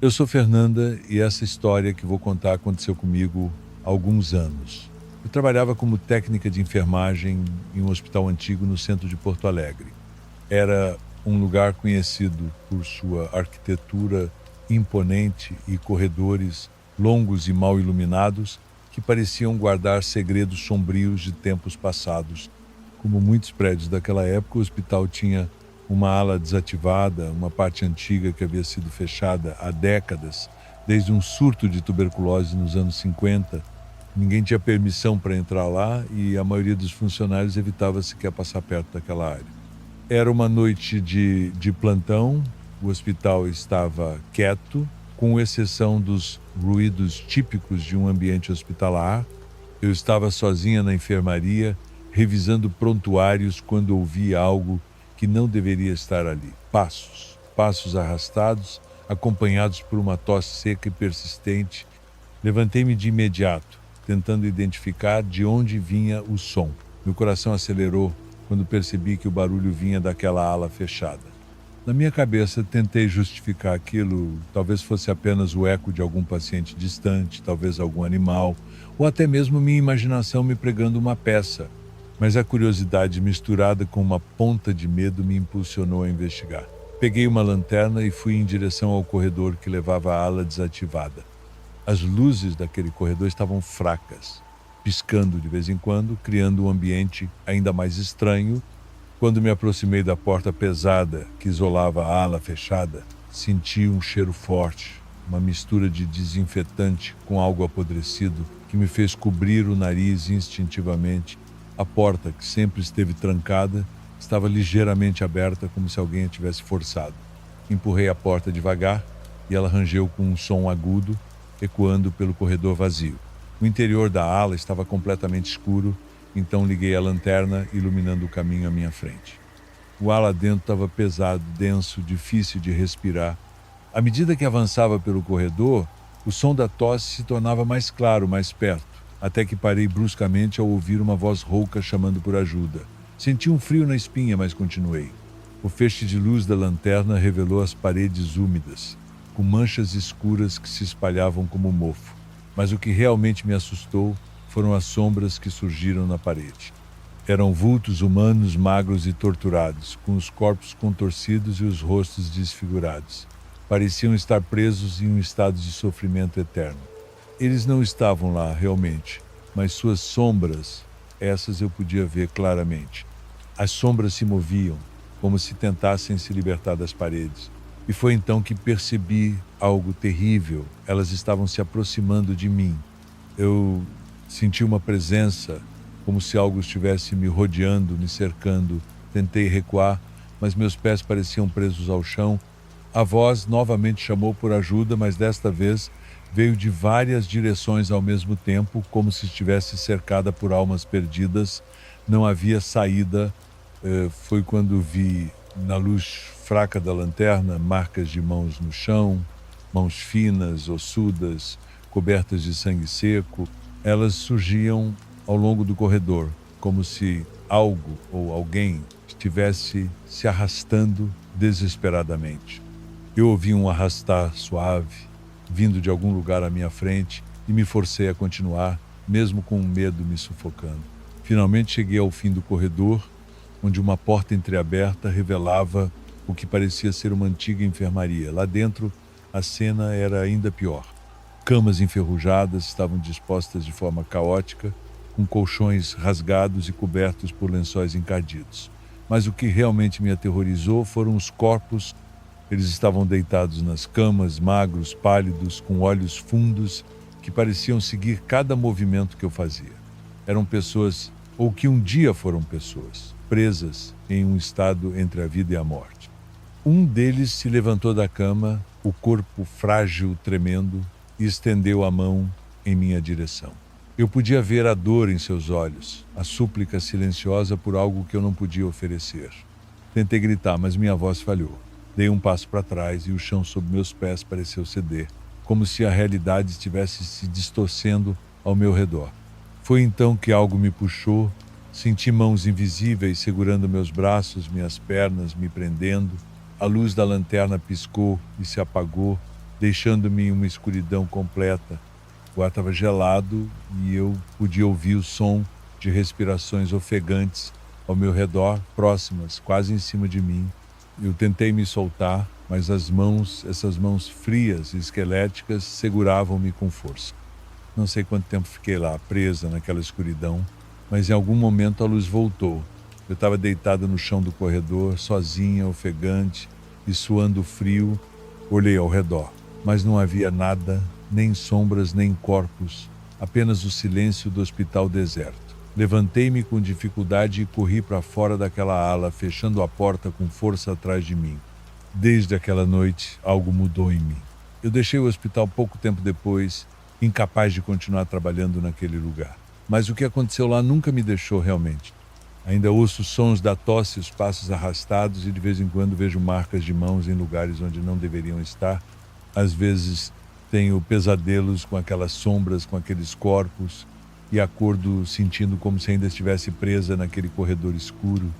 Eu sou Fernanda e essa história que vou contar aconteceu comigo há alguns anos. Eu trabalhava como técnica de enfermagem em um hospital antigo no centro de Porto Alegre. Era um lugar conhecido por sua arquitetura imponente e corredores longos e mal iluminados que pareciam guardar segredos sombrios de tempos passados. Como muitos prédios daquela época, o hospital tinha uma ala desativada, uma parte antiga que havia sido fechada há décadas, desde um surto de tuberculose nos anos 50. Ninguém tinha permissão para entrar lá e a maioria dos funcionários evitava sequer passar perto daquela área. Era uma noite de plantão, o hospital estava quieto, com exceção dos ruídos típicos de um ambiente hospitalar. Eu estava sozinha na enfermaria, revisando prontuários quando ouvi algo que não deveria estar ali. Passos arrastados, acompanhados por uma tosse seca e persistente. Levantei-me de imediato, tentando identificar de onde vinha o som. Meu coração acelerou quando percebi que o barulho vinha daquela ala fechada. Na minha cabeça, tentei justificar aquilo, talvez fosse apenas o eco de algum paciente distante, talvez algum animal, ou até mesmo minha imaginação me pregando uma peça. Mas a curiosidade misturada com uma ponta de medo me impulsionou a investigar. Peguei uma lanterna e fui em direção ao corredor que levava à ala desativada. As luzes daquele corredor estavam fracas, piscando de vez em quando, criando um ambiente ainda mais estranho. Quando me aproximei da porta pesada que isolava a ala fechada, senti um cheiro forte, uma mistura de desinfetante com algo apodrecido que me fez cobrir o nariz instintivamente. A porta, que sempre esteve trancada, estava ligeiramente aberta, como se alguém a tivesse forçado. Empurrei a porta devagar e ela rangeu com um som agudo, ecoando pelo corredor vazio. O interior da ala estava completamente escuro, então liguei a lanterna, iluminando o caminho à minha frente. O ar lá dentro estava pesado, denso, difícil de respirar. À medida que avançava pelo corredor, o som da tosse se tornava mais claro, mais perto, até que parei bruscamente ao ouvir uma voz rouca chamando por ajuda. Senti um frio na espinha, mas continuei. O feixe de luz da lanterna revelou as paredes úmidas, com manchas escuras que se espalhavam como mofo. Mas o que realmente me assustou foram as sombras que surgiram na parede. Eram vultos humanos magros e torturados, com os corpos contorcidos e os rostos desfigurados. Pareciam estar presos em um estado de sofrimento eterno. Eles não estavam lá realmente, mas suas sombras, essas eu podia ver claramente. As sombras se moviam, como se tentassem se libertar das paredes. E foi então que percebi algo terrível. Elas estavam se aproximando de mim. Eu senti uma presença, como se algo estivesse me rodeando, me cercando. Tentei recuar, mas meus pés pareciam presos ao chão. A voz novamente chamou por ajuda, mas desta vez veio de várias direções ao mesmo tempo, como se estivesse cercada por almas perdidas. Não havia saída. Foi quando vi, na luz fraca da lanterna, marcas de mãos no chão, mãos finas, ossudas, cobertas de sangue seco. Elas surgiam ao longo do corredor, como se algo ou alguém estivesse se arrastando desesperadamente. Eu ouvi um arrastar suave, vindo de algum lugar à minha frente, e me forcei a continuar, mesmo com o medo me sufocando. Finalmente cheguei ao fim do corredor, onde uma porta entreaberta revelava o que parecia ser uma antiga enfermaria. Lá dentro, a cena era ainda pior. Camas enferrujadas estavam dispostas de forma caótica, com colchões rasgados e cobertos por lençóis encardidos. Mas o que realmente me aterrorizou foram os corpos. Eles estavam deitados nas camas, magros, pálidos, com olhos fundos, que pareciam seguir cada movimento que eu fazia. Eram pessoas, ou que um dia foram pessoas, presas em um estado entre a vida e a morte. Um deles se levantou da cama, o corpo frágil, tremendo, e estendeu a mão em minha direção. Eu podia ver a dor em seus olhos, a súplica silenciosa por algo que eu não podia oferecer. Tentei gritar, mas minha voz falhou. Dei um passo para trás e o chão sob meus pés pareceu ceder, como se a realidade estivesse se distorcendo ao meu redor. Foi então que algo me puxou, senti mãos invisíveis segurando meus braços, minhas pernas me prendendo. A luz da lanterna piscou e se apagou, deixando-me em uma escuridão completa. O ar estava gelado e eu podia ouvir o som de respirações ofegantes ao meu redor, próximas, quase em cima de mim. Eu tentei me soltar, mas essas mãos frias e esqueléticas, seguravam-me com força. Não sei quanto tempo fiquei lá, presa naquela escuridão, mas em algum momento a luz voltou. Eu estava deitada no chão do corredor, sozinha, ofegante e suando frio. Olhei ao redor, mas não havia nada, nem sombras, nem corpos, apenas o silêncio do hospital deserto. Levantei-me com dificuldade e corri para fora daquela ala, fechando a porta com força atrás de mim. Desde aquela noite, algo mudou em mim. Eu deixei o hospital pouco tempo depois, incapaz de continuar trabalhando naquele lugar. Mas o que aconteceu lá nunca me deixou realmente. Ainda ouço sons da tosse, os passos arrastados e de vez em quando vejo marcas de mãos em lugares onde não deveriam estar. Às vezes tenho pesadelos com aquelas sombras, com aqueles corpos e acordo sentindo como se ainda estivesse presa naquele corredor escuro.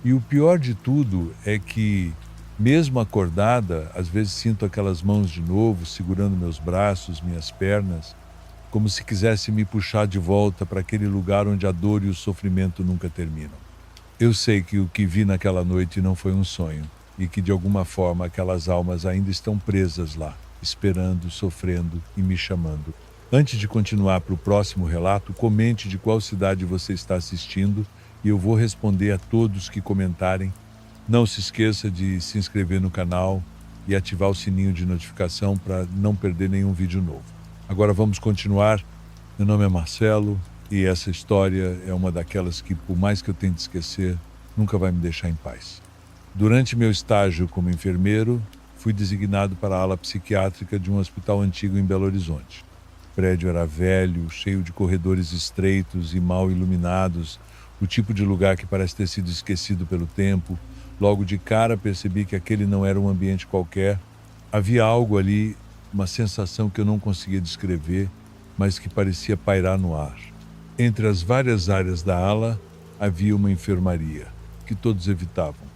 E o pior de tudo é que, mesmo acordada, às vezes sinto aquelas mãos de novo, segurando meus braços, minhas pernas, como se quisesse me puxar de volta para aquele lugar onde a dor e o sofrimento nunca terminam. Eu sei que o que vi naquela noite não foi um sonho e que, de alguma forma, aquelas almas ainda estão presas lá, esperando, sofrendo e me chamando. Antes de continuar para o próximo relato, comente de qual cidade você está assistindo e eu vou responder a todos que comentarem. Não se esqueça de se inscrever no canal e ativar o sininho de notificação para não perder nenhum vídeo novo. Agora vamos continuar. Meu nome é Marcelo e essa história é uma daquelas que, por mais que eu tente esquecer, nunca vai me deixar em paz. Durante meu estágio como enfermeiro, fui designado para a ala psiquiátrica de um hospital antigo em Belo Horizonte. O prédio era velho, cheio de corredores estreitos e mal iluminados, o tipo de lugar que parece ter sido esquecido pelo tempo. Logo de cara percebi que aquele não era um ambiente qualquer. Havia algo ali, uma sensação que eu não conseguia descrever, mas que parecia pairar no ar. Entre as várias áreas da ala, havia uma enfermaria, que todos evitavam.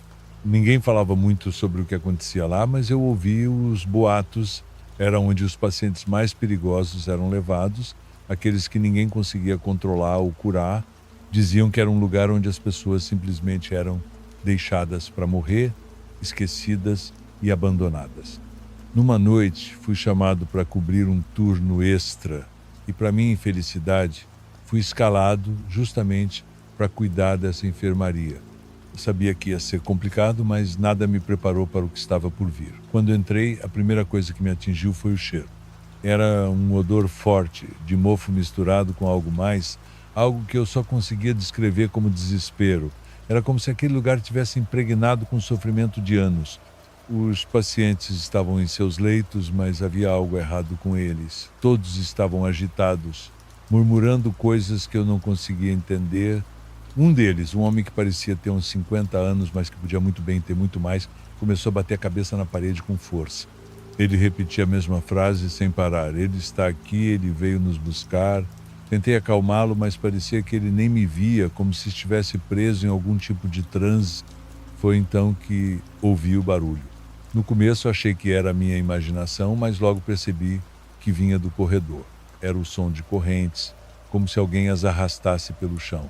Ninguém falava muito sobre o que acontecia lá, mas eu ouvi os boatos. Era onde os pacientes mais perigosos eram levados, aqueles que ninguém conseguia controlar ou curar. Diziam que era um lugar onde as pessoas simplesmente eram deixadas para morrer, esquecidas e abandonadas. Numa noite, fui chamado para cobrir um turno extra e, para minha infelicidade, fui escalado justamente para cuidar dessa enfermaria. Eu sabia que ia ser complicado, mas nada me preparou para o que estava por vir. Quando entrei, a primeira coisa que me atingiu foi o cheiro. Era um odor forte, de mofo misturado com algo mais, algo que eu só conseguia descrever como desespero. Era como se aquele lugar tivesse impregnado com sofrimento de anos. Os pacientes estavam em seus leitos, mas havia algo errado com eles. Todos estavam agitados, murmurando coisas que eu não conseguia entender. Um deles, um homem que parecia ter uns 50 anos, mas que podia muito bem ter muito mais, começou a bater a cabeça na parede com força. Ele repetia a mesma frase sem parar. Ele está aqui, ele veio nos buscar. Tentei acalmá-lo, mas parecia que ele nem me via, como se estivesse preso em algum tipo de transe. Foi então que ouvi o barulho. No começo achei que era a minha imaginação, mas logo percebi que vinha do corredor. Era o som de correntes, como se alguém as arrastasse pelo chão.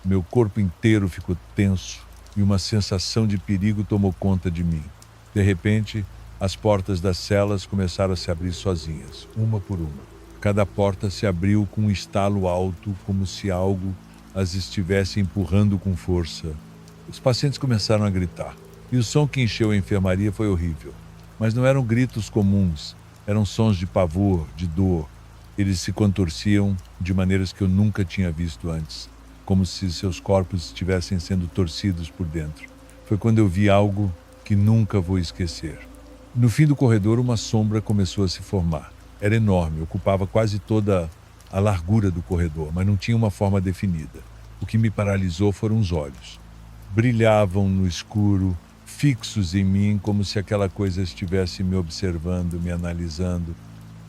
Meu corpo inteiro ficou tenso e uma sensação de perigo tomou conta de mim. De repente, as portas das celas começaram a se abrir sozinhas, uma por uma. Cada porta se abriu com um estalo alto, como se algo as estivesse empurrando com força. Os pacientes começaram a gritar, e o som que encheu a enfermaria foi horrível. Mas não eram gritos comuns, eram sons de pavor, de dor. Eles se contorciam de maneiras que eu nunca tinha visto antes, como se seus corpos estivessem sendo torcidos por dentro. Foi quando eu vi algo que nunca vou esquecer. No fim do corredor, uma sombra começou a se formar. Era enorme, ocupava quase toda a largura do corredor, mas não tinha uma forma definida. O que me paralisou foram os olhos. Brilhavam no escuro, fixos em mim, como se aquela coisa estivesse me observando, me analisando.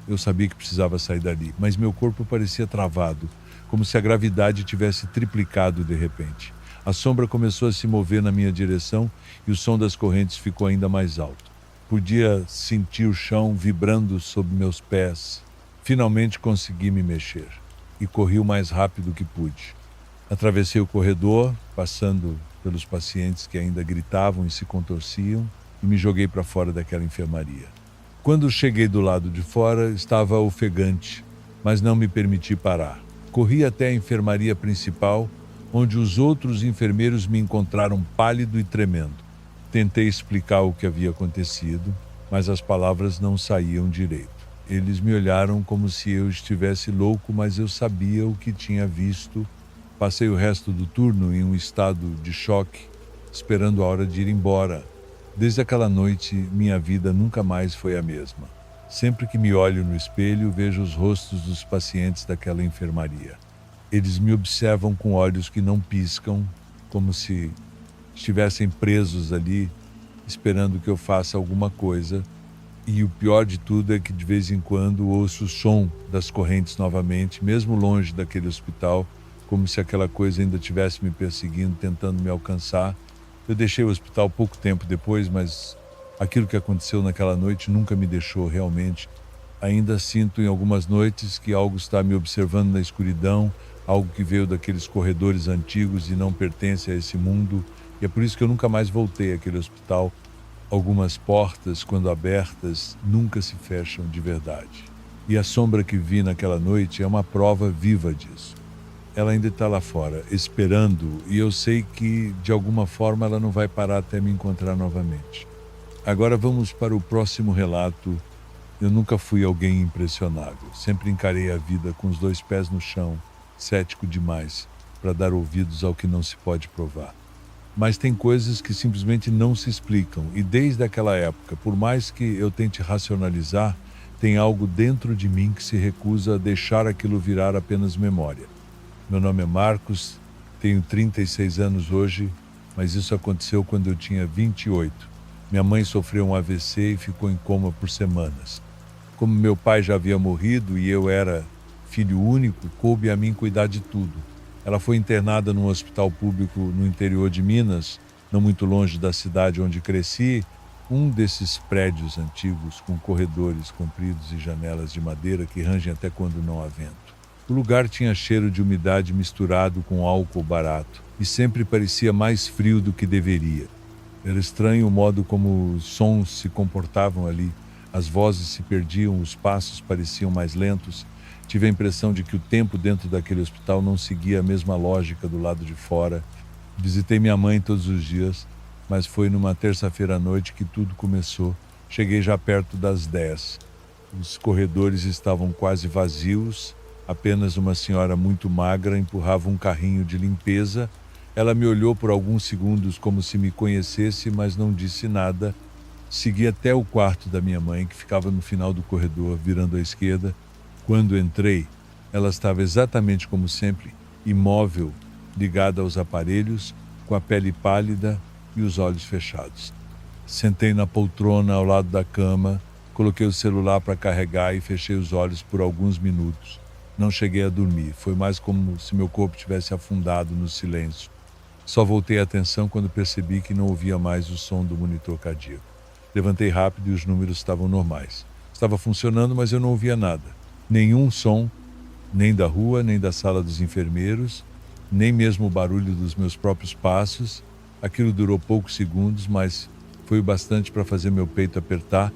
Eu sabia que precisava sair dali, mas meu corpo parecia travado, como se a gravidade tivesse triplicado de repente. A sombra começou a se mover na minha direção e o som das correntes ficou ainda mais alto. Podia sentir o chão vibrando sob meus pés. Finalmente consegui me mexer e corri o mais rápido que pude. Atravessei o corredor, passando pelos pacientes que ainda gritavam e se contorciam, e me joguei para fora daquela enfermaria. Quando cheguei do lado de fora, estava ofegante, mas não me permiti parar. Corri até a enfermaria principal, onde os outros enfermeiros me encontraram pálido e tremendo. Tentei explicar o que havia acontecido, mas as palavras não saíam direito. Eles me olharam como se eu estivesse louco, mas eu sabia o que tinha visto. Passei o resto do turno em um estado de choque, esperando a hora de ir embora. Desde aquela noite, minha vida nunca mais foi a mesma. Sempre que me olho no espelho, vejo os rostos dos pacientes daquela enfermaria. Eles me observam com olhos que não piscam, como se estivessem presos ali, esperando que eu faça alguma coisa. E o pior de tudo é que de vez em quando ouço o som das correntes novamente, mesmo longe daquele hospital, como se aquela coisa ainda estivesse me perseguindo, tentando me alcançar. Eu deixei o hospital pouco tempo depois, mas aquilo que aconteceu naquela noite nunca me deixou realmente. Ainda sinto em algumas noites que algo está me observando na escuridão, algo que veio daqueles corredores antigos e não pertence a esse mundo. E é por isso que eu nunca mais voltei àquele hospital. Algumas portas, quando abertas, nunca se fecham de verdade. E a sombra que vi naquela noite é uma prova viva disso. Ela ainda está lá fora, esperando, e eu sei que, de alguma forma, ela não vai parar até me encontrar novamente. Agora vamos para o próximo relato. Eu nunca fui alguém impressionável. Sempre encarei a vida com os 2 pés no chão, cético demais, para dar ouvidos ao que não se pode provar. Mas tem coisas que simplesmente não se explicam, e desde aquela época, por mais que eu tente racionalizar, tem algo dentro de mim que se recusa a deixar aquilo virar apenas memória. Meu nome é Marcos, tenho 36 anos hoje, mas isso aconteceu quando eu tinha 28. Minha mãe sofreu um AVC e ficou em coma por semanas. Como meu pai já havia morrido e eu era filho único, coube a mim cuidar de tudo. Ela foi internada num hospital público no interior de Minas, não muito longe da cidade onde cresci, um desses prédios antigos com corredores compridos e janelas de madeira que rangem até quando não há vento. O lugar tinha cheiro de umidade misturado com álcool barato e sempre parecia mais frio do que deveria. Era estranho o modo como os sons se comportavam ali. As vozes se perdiam, os passos pareciam mais lentos. Tive a impressão de que o tempo dentro daquele hospital não seguia a mesma lógica do lado de fora. Visitei minha mãe todos os dias, mas foi numa terça-feira à noite que tudo começou. Cheguei já perto das 10. Os corredores estavam quase vazios. Apenas uma senhora muito magra empurrava um carrinho de limpeza. Ela me olhou por alguns segundos como se me conhecesse, mas não disse nada. Segui até o quarto da minha mãe, que ficava no final do corredor, virando à esquerda. Quando entrei, ela estava exatamente como sempre, imóvel, ligada aos aparelhos, com a pele pálida e os olhos fechados. Sentei na poltrona ao lado da cama, coloquei o celular para carregar e fechei os olhos por alguns minutos. Não cheguei a dormir, foi mais como se meu corpo tivesse afundado no silêncio. Só voltei a atenção quando percebi que não ouvia mais o som do monitor cardíaco. Levantei rápido e os números estavam normais. Estava funcionando, mas eu não ouvia nada. Nenhum som, nem da rua, nem da sala dos enfermeiros, nem mesmo o barulho dos meus próprios passos. Aquilo durou poucos segundos, mas foi o bastante para fazer meu peito apertar.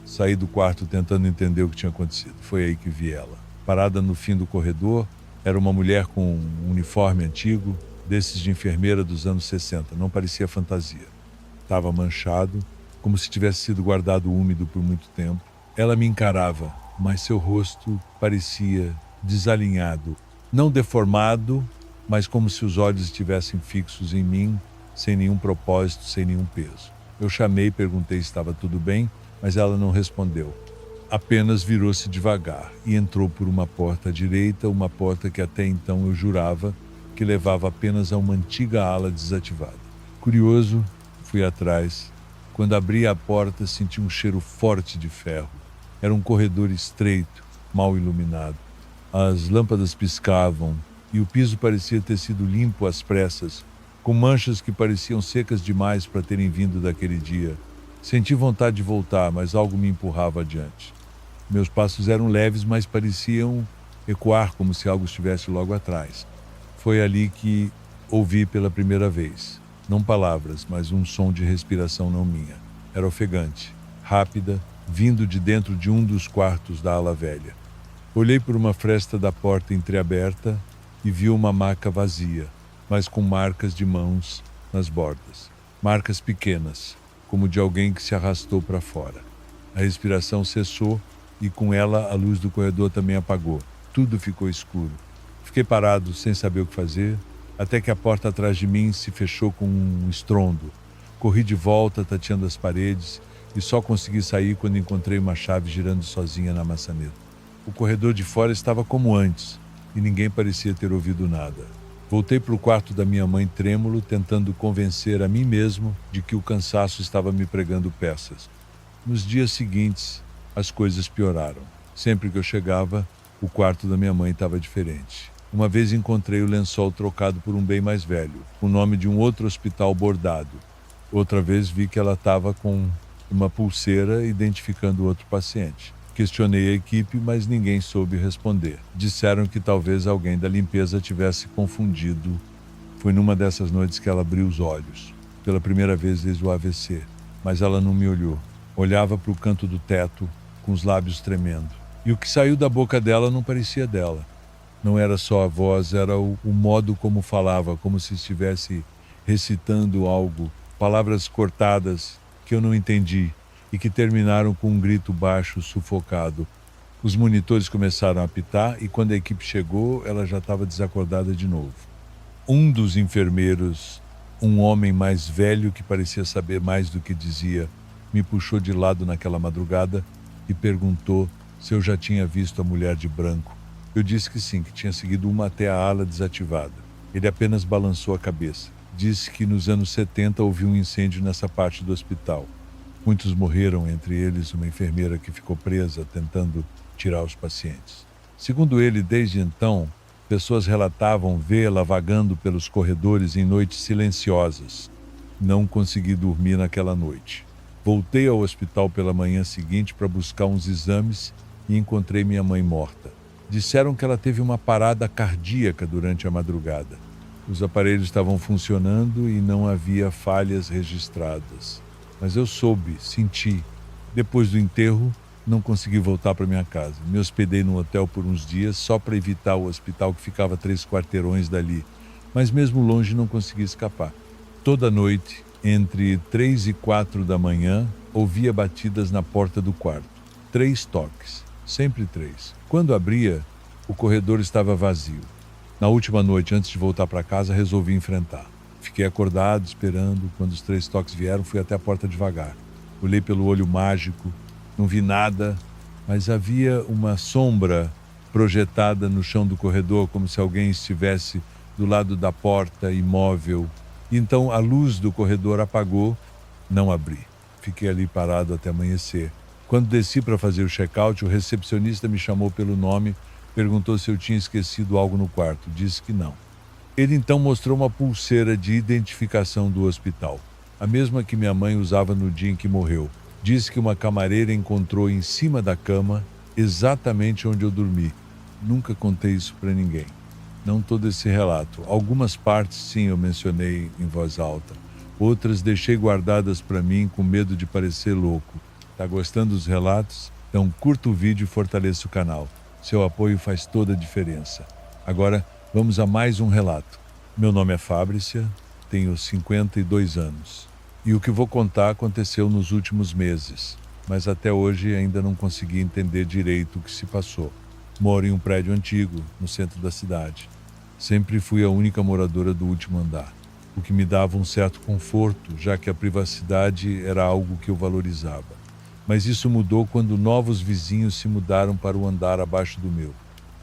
Saí do quarto tentando entender o que tinha acontecido. Foi aí que vi ela. Parada no fim do corredor, era uma mulher com um uniforme antigo, desses de enfermeira dos anos 60. Não parecia fantasia. Estava manchado, como se tivesse sido guardado úmido por muito tempo. Ela me encarava, mas seu rosto parecia desalinhado. Não deformado, mas como se os olhos estivessem fixos em mim, sem nenhum propósito, sem nenhum peso. Eu chamei e perguntei se estava tudo bem, mas ela não respondeu. Apenas virou-se devagar e entrou por uma porta à direita, uma porta que até então eu jurava que levava apenas a uma antiga ala desativada. Curioso, fui atrás. Quando abri a porta, senti um cheiro forte de ferro. Era um corredor estreito, mal iluminado. As lâmpadas piscavam e o piso parecia ter sido limpo às pressas, com manchas que pareciam secas demais para terem vindo daquele dia. Senti vontade de voltar, mas algo me empurrava adiante. Meus passos eram leves, mas pareciam ecoar como se algo estivesse logo atrás. Foi ali que ouvi pela primeira vez. Não palavras, mas um som de respiração não minha. Era ofegante, rápida, vindo de dentro de um dos quartos da ala velha. Olhei por uma fresta da porta entreaberta e vi uma maca vazia, mas com marcas de mãos nas bordas. Marcas pequenas, como de alguém que se arrastou para fora. A respiração cessou e com ela a luz do corredor também apagou. Tudo ficou escuro. Fiquei parado, sem saber o que fazer, até que a porta atrás de mim se fechou com um estrondo. Corri de volta, tateando as paredes, e só consegui sair quando encontrei uma chave girando sozinha na maçaneta. O corredor de fora estava como antes, e ninguém parecia ter ouvido nada. Voltei para o quarto da minha mãe trêmulo, tentando convencer a mim mesmo de que o cansaço estava me pregando peças. Nos dias seguintes, as coisas pioraram. Sempre que eu chegava, o quarto da minha mãe estava diferente. Uma vez encontrei o lençol trocado por um bem mais velho, o nome de um outro hospital bordado. Outra vez vi que ela estava com uma pulseira identificando outro paciente. Questionei a equipe, mas ninguém soube responder. Disseram que talvez alguém da limpeza tivesse confundido. Foi numa dessas noites que ela abriu os olhos, pela primeira vez desde o AVC, mas ela não me olhou. Olhava para o canto do teto, com os lábios tremendo. E o que saiu da boca dela não parecia dela. Não era só a voz, era o modo como falava, como se estivesse recitando algo, palavras cortadas que eu não entendi e que terminaram com um grito baixo, sufocado. Os monitores começaram a apitar e quando a equipe chegou, ela já estava desacordada de novo. Um dos enfermeiros, um homem mais velho que parecia saber mais do que dizia, me puxou de lado naquela madrugada e perguntou se eu já tinha visto a mulher de branco. Eu disse que sim, que tinha seguido uma até a ala desativada. Ele apenas balançou a cabeça. Disse que nos anos 70 houve um incêndio nessa parte do hospital. Muitos morreram, entre eles uma enfermeira que ficou presa tentando tirar os pacientes. Segundo ele, desde então, pessoas relatavam vê-la vagando pelos corredores em noites silenciosas. Não consegui dormir naquela noite. Voltei ao hospital pela manhã seguinte para buscar uns exames e encontrei minha mãe morta. Disseram que ela teve uma parada cardíaca durante a madrugada. Os aparelhos estavam funcionando e não havia falhas registradas. Mas eu soube, senti. Depois do enterro, não consegui voltar para minha casa. Me hospedei num hotel por uns dias só para evitar o hospital que ficava a 3 quarteirões dali. Mas mesmo longe não consegui escapar. Toda noite, entre 3 e 4 da manhã, ouvia batidas na porta do quarto. 3 toques, sempre 3. Quando abria, o corredor estava vazio. Na última noite, antes de voltar para casa, resolvi enfrentar. Fiquei acordado, esperando. Quando os 3 toques vieram, fui até a porta devagar. Olhei pelo olho mágico, não vi nada, mas havia uma sombra projetada no chão do corredor, como se alguém estivesse do lado da porta, imóvel. Então a luz do corredor apagou, não abri. Fiquei ali parado até amanhecer. Quando desci para fazer o check-out, o recepcionista me chamou pelo nome, perguntou se eu tinha esquecido algo no quarto. Disse que não. Ele então mostrou uma pulseira de identificação do hospital, a mesma que minha mãe usava no dia em que morreu. Disse que uma camareira encontrou em cima da cama, exatamente onde eu dormi. Nunca contei isso para ninguém. Não todo esse relato. Algumas partes, sim, eu mencionei em voz alta. Outras deixei guardadas para mim com medo de parecer louco. Tá gostando dos relatos? Então curta o vídeo e fortaleça o canal. Seu apoio faz toda a diferença. Agora, vamos a mais um relato. Meu nome é Fábricia, tenho 52 anos. E o que vou contar aconteceu nos últimos meses, mas até hoje ainda não consegui entender direito o que se passou. Moro em um prédio antigo, no centro da cidade. Sempre fui a única moradora do último andar, o que me dava um certo conforto, já que a privacidade era algo que eu valorizava. Mas isso mudou quando novos vizinhos se mudaram para o andar abaixo do meu.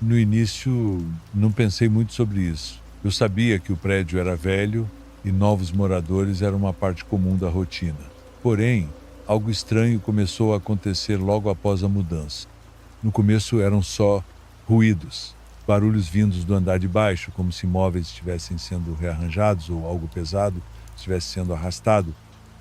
No início, não pensei muito sobre isso. Eu sabia que o prédio era velho e novos moradores eram uma parte comum da rotina. Porém, algo estranho começou a acontecer logo após a mudança. No começo eram só ruídos, barulhos vindos do andar de baixo, como se móveis estivessem sendo rearranjados ou algo pesado estivesse sendo arrastado.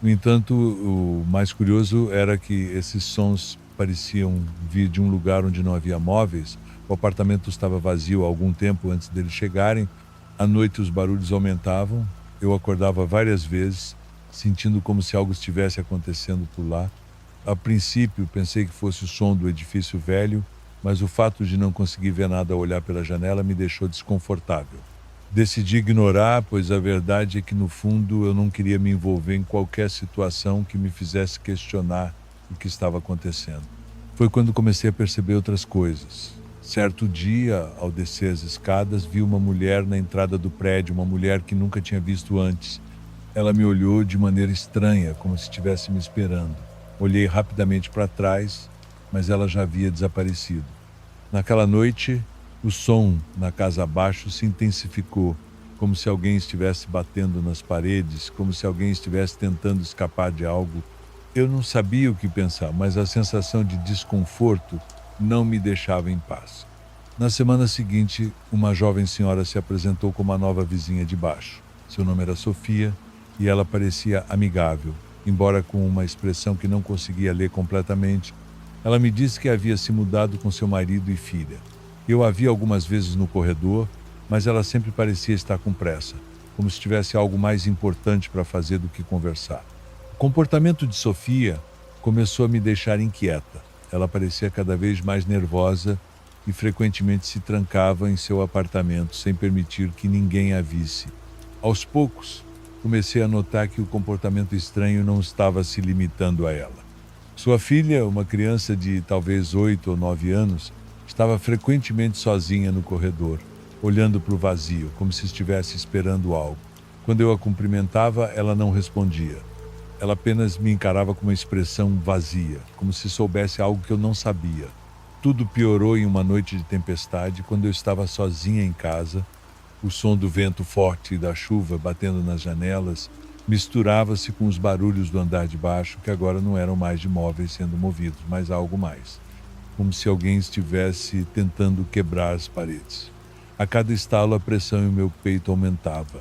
No entanto, o mais curioso era que esses sons pareciam vir de um lugar onde não havia móveis. O apartamento estava vazio há algum tempo antes deles chegarem. À noite os barulhos aumentavam. Eu acordava várias vezes, sentindo como se algo estivesse acontecendo por lá. A princípio, pensei que fosse o som do edifício velho, mas o fato de não conseguir ver nada ao olhar pela janela me deixou desconfortável. Decidi ignorar, pois a verdade é que, no fundo, eu não queria me envolver em qualquer situação que me fizesse questionar o que estava acontecendo. Foi quando comecei a perceber outras coisas. Certo dia, ao descer as escadas, vi uma mulher na entrada do prédio, uma mulher que nunca tinha visto antes. Ela me olhou de maneira estranha, como se estivesse me esperando. Olhei rapidamente para trás, mas ela já havia desaparecido. Naquela noite, o som na casa abaixo se intensificou, como se alguém estivesse batendo nas paredes, como se alguém estivesse tentando escapar de algo. Eu não sabia o que pensar, mas a sensação de desconforto não me deixava em paz. Na semana seguinte, uma jovem senhora se apresentou como a nova vizinha de baixo. Seu nome era Sofia e ela parecia amigável, embora com uma expressão que não conseguia ler completamente. Ela me disse que havia se mudado com seu marido e filha. Eu a vi algumas vezes no corredor, mas ela sempre parecia estar com pressa, como se tivesse algo mais importante para fazer do que conversar. O comportamento de Sofia começou a me deixar inquieta. Ela parecia cada vez mais nervosa e frequentemente se trancava em seu apartamento sem permitir que ninguém a visse. Aos poucos, comecei a notar que o comportamento estranho não estava se limitando a ela. Sua filha, uma criança de talvez 8 ou 9 anos, estava frequentemente sozinha no corredor, olhando para o vazio, como se estivesse esperando algo. Quando eu a cumprimentava, ela não respondia. Ela apenas me encarava com uma expressão vazia, como se soubesse algo que eu não sabia. Tudo piorou em uma noite de tempestade, quando eu estava sozinha em casa. O som do vento forte e da chuva batendo nas janelas misturava-se com os barulhos do andar de baixo, que agora não eram mais de móveis sendo movidos, mas algo mais, como se alguém estivesse tentando quebrar as paredes. A cada estalo, a pressão em meu peito aumentava.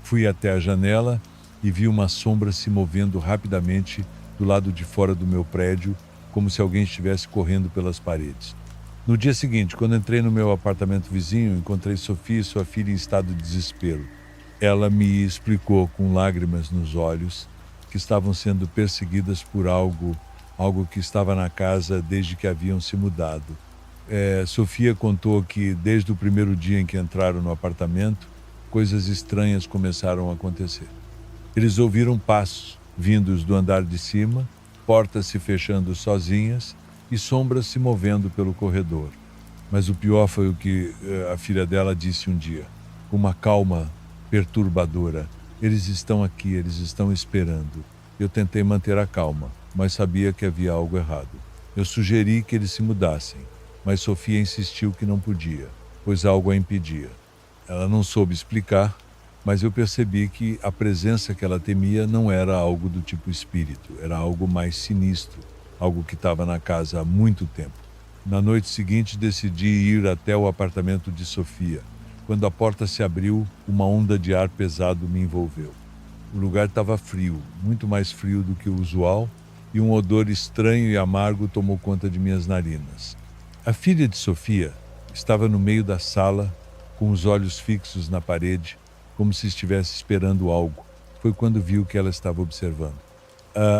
Fui até a janela e vi uma sombra se movendo rapidamente do lado de fora do meu prédio, como se alguém estivesse correndo pelas paredes. No dia seguinte, quando entrei no meu apartamento vizinho, encontrei Sofia e sua filha em estado de desespero. Ela me explicou com lágrimas nos olhos que estavam sendo perseguidas por algo que estava na casa desde que haviam se mudado. Sofia contou que desde o primeiro dia em que entraram no apartamento, coisas estranhas começaram a acontecer. Eles ouviram passos vindos do andar de cima, portas se fechando sozinhas e sombras se movendo pelo corredor. Mas o pior foi o que a filha dela disse um dia, com uma calma perturbadora. Eles estão aqui, eles estão esperando. Eu tentei manter a calma, mas sabia que havia algo errado. Eu sugeri que eles se mudassem, mas Sofia insistiu que não podia, pois algo a impedia. Ela não soube explicar, mas eu percebi que a presença que ela temia não era algo do tipo espírito, era algo mais sinistro, algo que estava na casa há muito tempo. Na noite seguinte, decidi ir até o apartamento de Sofia. Quando a porta se abriu, uma onda de ar pesado me envolveu. O lugar estava frio, muito mais frio do que o usual, e um odor estranho e amargo tomou conta de minhas narinas. A filha de Sofia estava no meio da sala, com os olhos fixos na parede, como se estivesse esperando algo. Foi quando viu o que ela estava observando.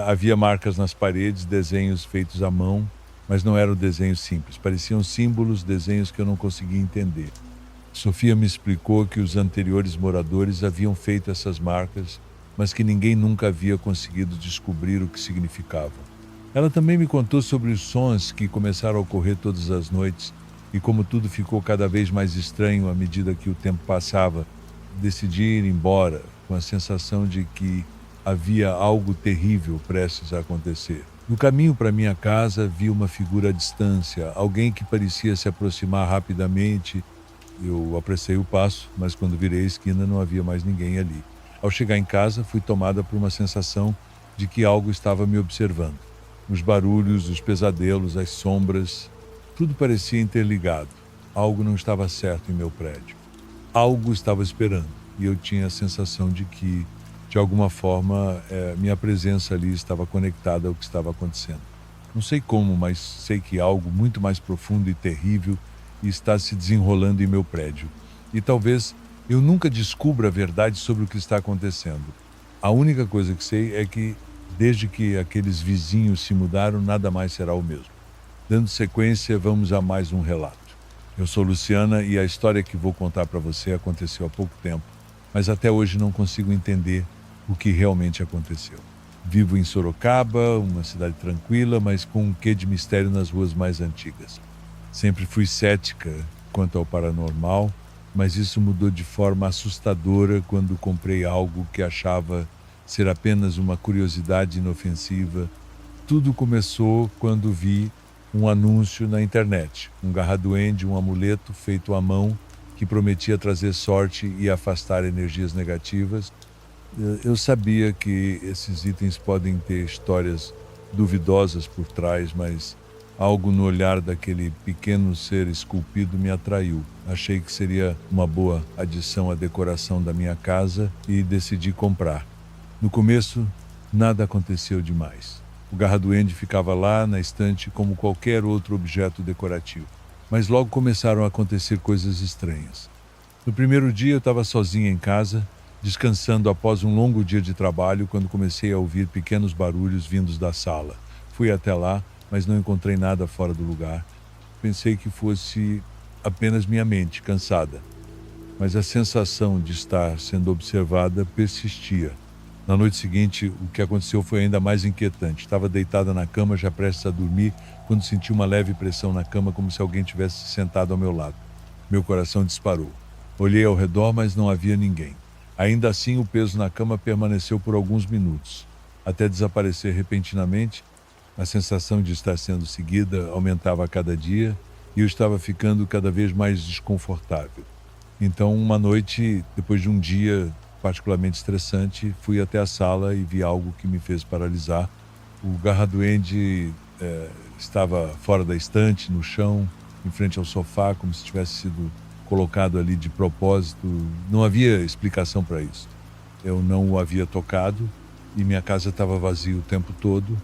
Havia marcas nas paredes, desenhos feitos à mão, mas não eram desenhos simples. Pareciam símbolos, desenhos que eu não conseguia entender. Sofia me explicou que os anteriores moradores haviam feito essas marcas, mas que ninguém nunca havia conseguido descobrir o que significavam. Ela também me contou sobre os sons que começaram a ocorrer todas as noites e como tudo ficou cada vez mais estranho à medida que o tempo passava. Decidi ir embora com a sensação de que havia algo terrível prestes a acontecer. No caminho para minha casa, vi uma figura à distância, alguém que parecia se aproximar rapidamente. Eu apressei o passo, mas quando virei a esquina não havia mais ninguém ali. Ao chegar em casa, fui tomada por uma sensação de que algo estava me observando. Os barulhos, os pesadelos, as sombras, tudo parecia interligado. Algo não estava certo em meu prédio. Algo estava esperando, e eu tinha a sensação de que De alguma forma, minha presença ali estava conectada ao que estava acontecendo. Não sei como, mas sei que algo muito mais profundo e terrível está se desenrolando em meu prédio. E talvez eu nunca descubra a verdade sobre o que está acontecendo. A única coisa que sei é que, desde que aqueles vizinhos se mudaram, nada mais será o mesmo. Dando sequência, vamos a mais um relato. Eu sou Luciana e a história que vou contar para você aconteceu há pouco tempo, mas até hoje não consigo entender o que realmente aconteceu. Vivo em Sorocaba, uma cidade tranquila, mas com um quê de mistério nas ruas mais antigas. Sempre fui cética quanto ao paranormal, mas isso mudou de forma assustadora quando comprei algo que achava ser apenas uma curiosidade inofensiva. Tudo começou quando vi um anúncio na internet, um garraduende, um amuleto feito à mão que prometia trazer sorte e afastar energias negativas. Eu sabia que esses itens podem ter histórias duvidosas por trás, mas algo no olhar daquele pequeno ser esculpido me atraiu. Achei que seria uma boa adição à decoração da minha casa e decidi comprar. No começo, nada aconteceu demais. O garraduende ficava lá na estante como qualquer outro objeto decorativo. Mas logo começaram a acontecer coisas estranhas. No primeiro dia eu estava sozinha em casa, descansando após um longo dia de trabalho, quando comecei a ouvir pequenos barulhos vindos da sala. Fui até lá, mas não encontrei nada fora do lugar. Pensei que fosse apenas minha mente, cansada. Mas a sensação de estar sendo observada persistia. Na noite seguinte, o que aconteceu foi ainda mais inquietante. Estava deitada na cama, já prestes a dormir, quando senti uma leve pressão na cama, como se alguém tivesse sentado ao meu lado. Meu coração disparou. Olhei ao redor, mas não havia ninguém. Ainda assim, o peso na cama permaneceu por alguns minutos, até desaparecer repentinamente. A sensação de estar sendo seguida aumentava a cada dia e eu estava ficando cada vez mais desconfortável. Então, uma noite, depois de um dia particularmente estressante, fui até a sala e vi algo que me fez paralisar. O garraduende estava fora da estante, no chão, em frente ao sofá, como se tivesse sido colocado ali de propósito. Não havia explicação para isso. Eu não o havia tocado e minha casa estava vazia o tempo todo.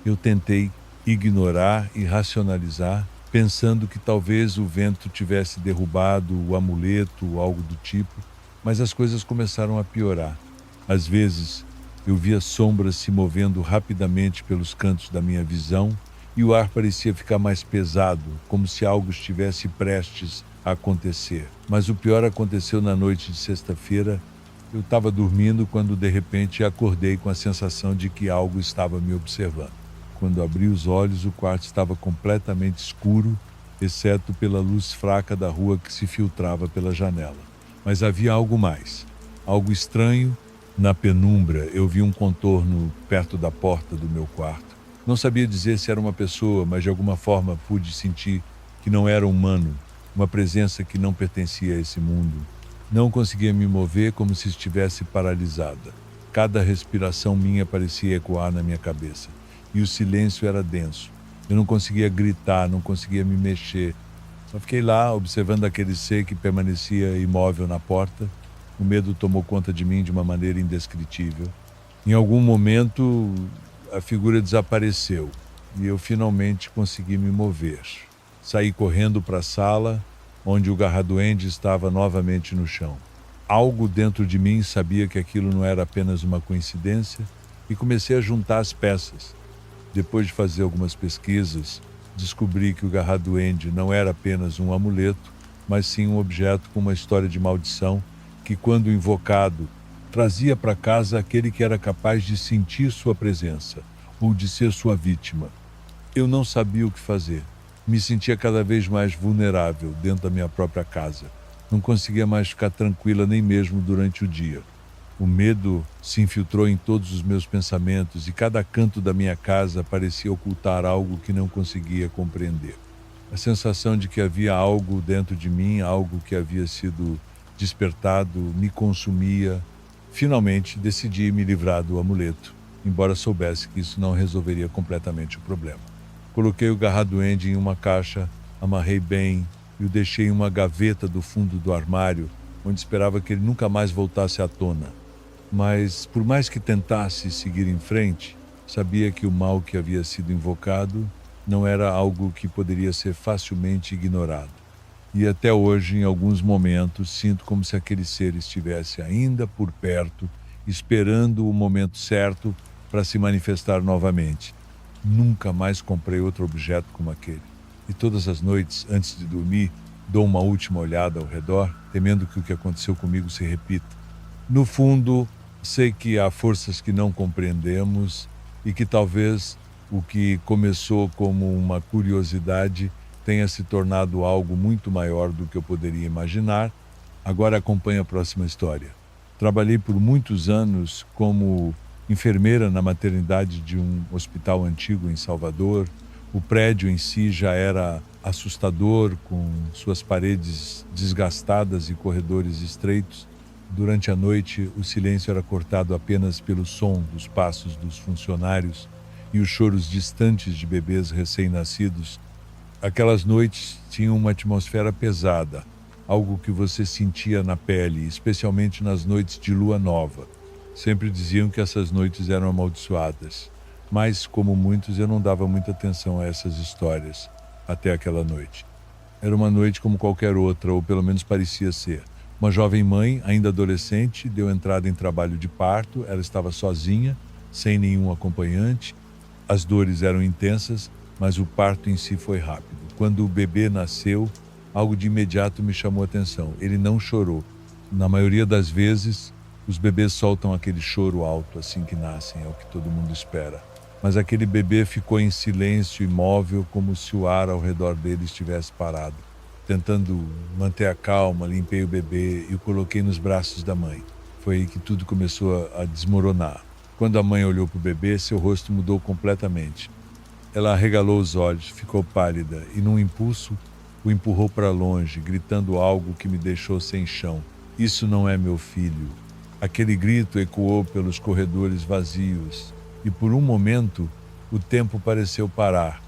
Eu tentei ignorar e racionalizar, pensando que talvez o vento tivesse derrubado o amuleto ou algo do tipo, mas as coisas começaram a piorar. Às vezes, eu via sombras se movendo rapidamente pelos cantos da minha visão e o ar parecia ficar mais pesado, como se algo estivesse prestes a acontecer. Mas o pior aconteceu na noite de sexta-feira. Eu estava dormindo quando de repente acordei com a sensação de que algo estava me observando. Quando abri os olhos, o quarto estava completamente escuro, exceto pela luz fraca da rua que se filtrava pela janela. Mas havia algo mais, algo estranho. Na penumbra, eu vi um contorno perto da porta do meu quarto. Não sabia dizer se era uma pessoa, mas de alguma forma pude sentir que não era humano, uma presença que não pertencia a esse mundo. Não conseguia me mover, como se estivesse paralisada. Cada respiração minha parecia ecoar na minha cabeça. E o silêncio era denso. Eu não conseguia gritar, não conseguia me mexer. Só fiquei lá, observando aquele ser que permanecia imóvel na porta. O medo tomou conta de mim de uma maneira indescritível. Em algum momento, a figura desapareceu e eu finalmente consegui me mover. Saí correndo para a sala, onde o garraduende estava novamente no chão. Algo dentro de mim sabia que aquilo não era apenas uma coincidência e comecei a juntar as peças. Depois de fazer algumas pesquisas, descobri que o garraduende não era apenas um amuleto, mas sim um objeto com uma história de maldição que, quando invocado, trazia para casa aquele que era capaz de sentir sua presença ou de ser sua vítima. Eu não sabia o que fazer. Me sentia cada vez mais vulnerável dentro da minha própria casa. Não conseguia mais ficar tranquila nem mesmo durante o dia. O medo se infiltrou em todos os meus pensamentos e cada canto da minha casa parecia ocultar algo que não conseguia compreender. A sensação de que havia algo dentro de mim, algo que havia sido despertado, me consumia. Finalmente, decidi me livrar do amuleto, embora soubesse que isso não resolveria completamente o problema. Coloquei o garraduende em uma caixa, amarrei bem e o deixei em uma gaveta do fundo do armário, onde esperava que ele nunca mais voltasse à tona. Mas, por mais que tentasse seguir em frente, sabia que o mal que havia sido invocado não era algo que poderia ser facilmente ignorado. E até hoje, em alguns momentos, sinto como se aquele ser estivesse ainda por perto, esperando o momento certo para se manifestar novamente. Nunca mais comprei outro objeto como aquele. E todas as noites, antes de dormir, dou uma última olhada ao redor, temendo que o que aconteceu comigo se repita. No fundo, sei que há forças que não compreendemos e que talvez o que começou como uma curiosidade tenha se tornado algo muito maior do que eu poderia imaginar. Agora acompanhe a próxima história. Trabalhei por muitos anos como enfermeira na maternidade de um hospital antigo em Salvador. O prédio em si já era assustador, com suas paredes desgastadas e corredores estreitos. Durante a noite, o silêncio era cortado apenas pelo som dos passos dos funcionários e os choros distantes de bebês recém-nascidos. Aquelas noites tinham uma atmosfera pesada, algo que você sentia na pele, especialmente nas noites de lua nova. Sempre diziam que essas noites eram amaldiçoadas, mas, como muitos, eu não dava muita atenção a essas histórias até aquela noite. Era uma noite como qualquer outra, ou pelo menos parecia ser. Uma jovem mãe, ainda adolescente, deu entrada em trabalho de parto. Ela estava sozinha, sem nenhum acompanhante. As dores eram intensas, mas o parto em si foi rápido. Quando o bebê nasceu, algo de imediato me chamou a atenção. Ele não chorou. Na maioria das vezes, os bebês soltam aquele choro alto assim que nascem, é o que todo mundo espera. Mas aquele bebê ficou em silêncio, imóvel, como se o ar ao redor dele estivesse parado. Tentando manter a calma, limpei o bebê e o coloquei nos braços da mãe. Foi aí que tudo começou a desmoronar. Quando a mãe olhou para o bebê, seu rosto mudou completamente. Ela arregalou os olhos, ficou pálida e, num impulso, o empurrou para longe, gritando algo que me deixou sem chão. Isso não é meu filho. Aquele grito ecoou pelos corredores vazios e, por um momento, o tempo pareceu parar.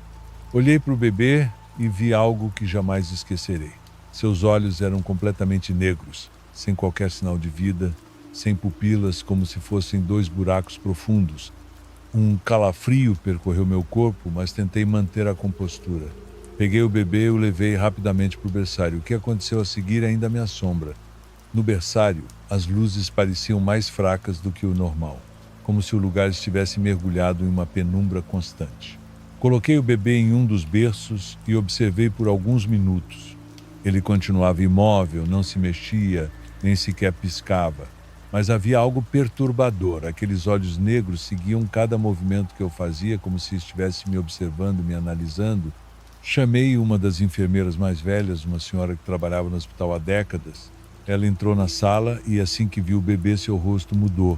Olhei para o bebê e vi algo que jamais esquecerei. Seus olhos eram completamente negros, sem qualquer sinal de vida, sem pupilas, como se fossem dois buracos profundos. Um calafrio percorreu meu corpo, mas tentei manter a compostura. Peguei o bebê e o levei rapidamente para o berçário. O que aconteceu a seguir ainda me assombra. No berçário, as luzes pareciam mais fracas do que o normal, como se o lugar estivesse mergulhado em uma penumbra constante. Coloquei o bebê em um dos berços e observei por alguns minutos. Ele continuava imóvel, não se mexia, nem sequer piscava. Mas havia algo perturbador. Aqueles olhos negros seguiam cada movimento que eu fazia, como se estivesse me observando, me analisando. Chamei uma das enfermeiras mais velhas, uma senhora que trabalhava no hospital há décadas. Ela entrou na sala e, assim que viu o bebê, seu rosto mudou.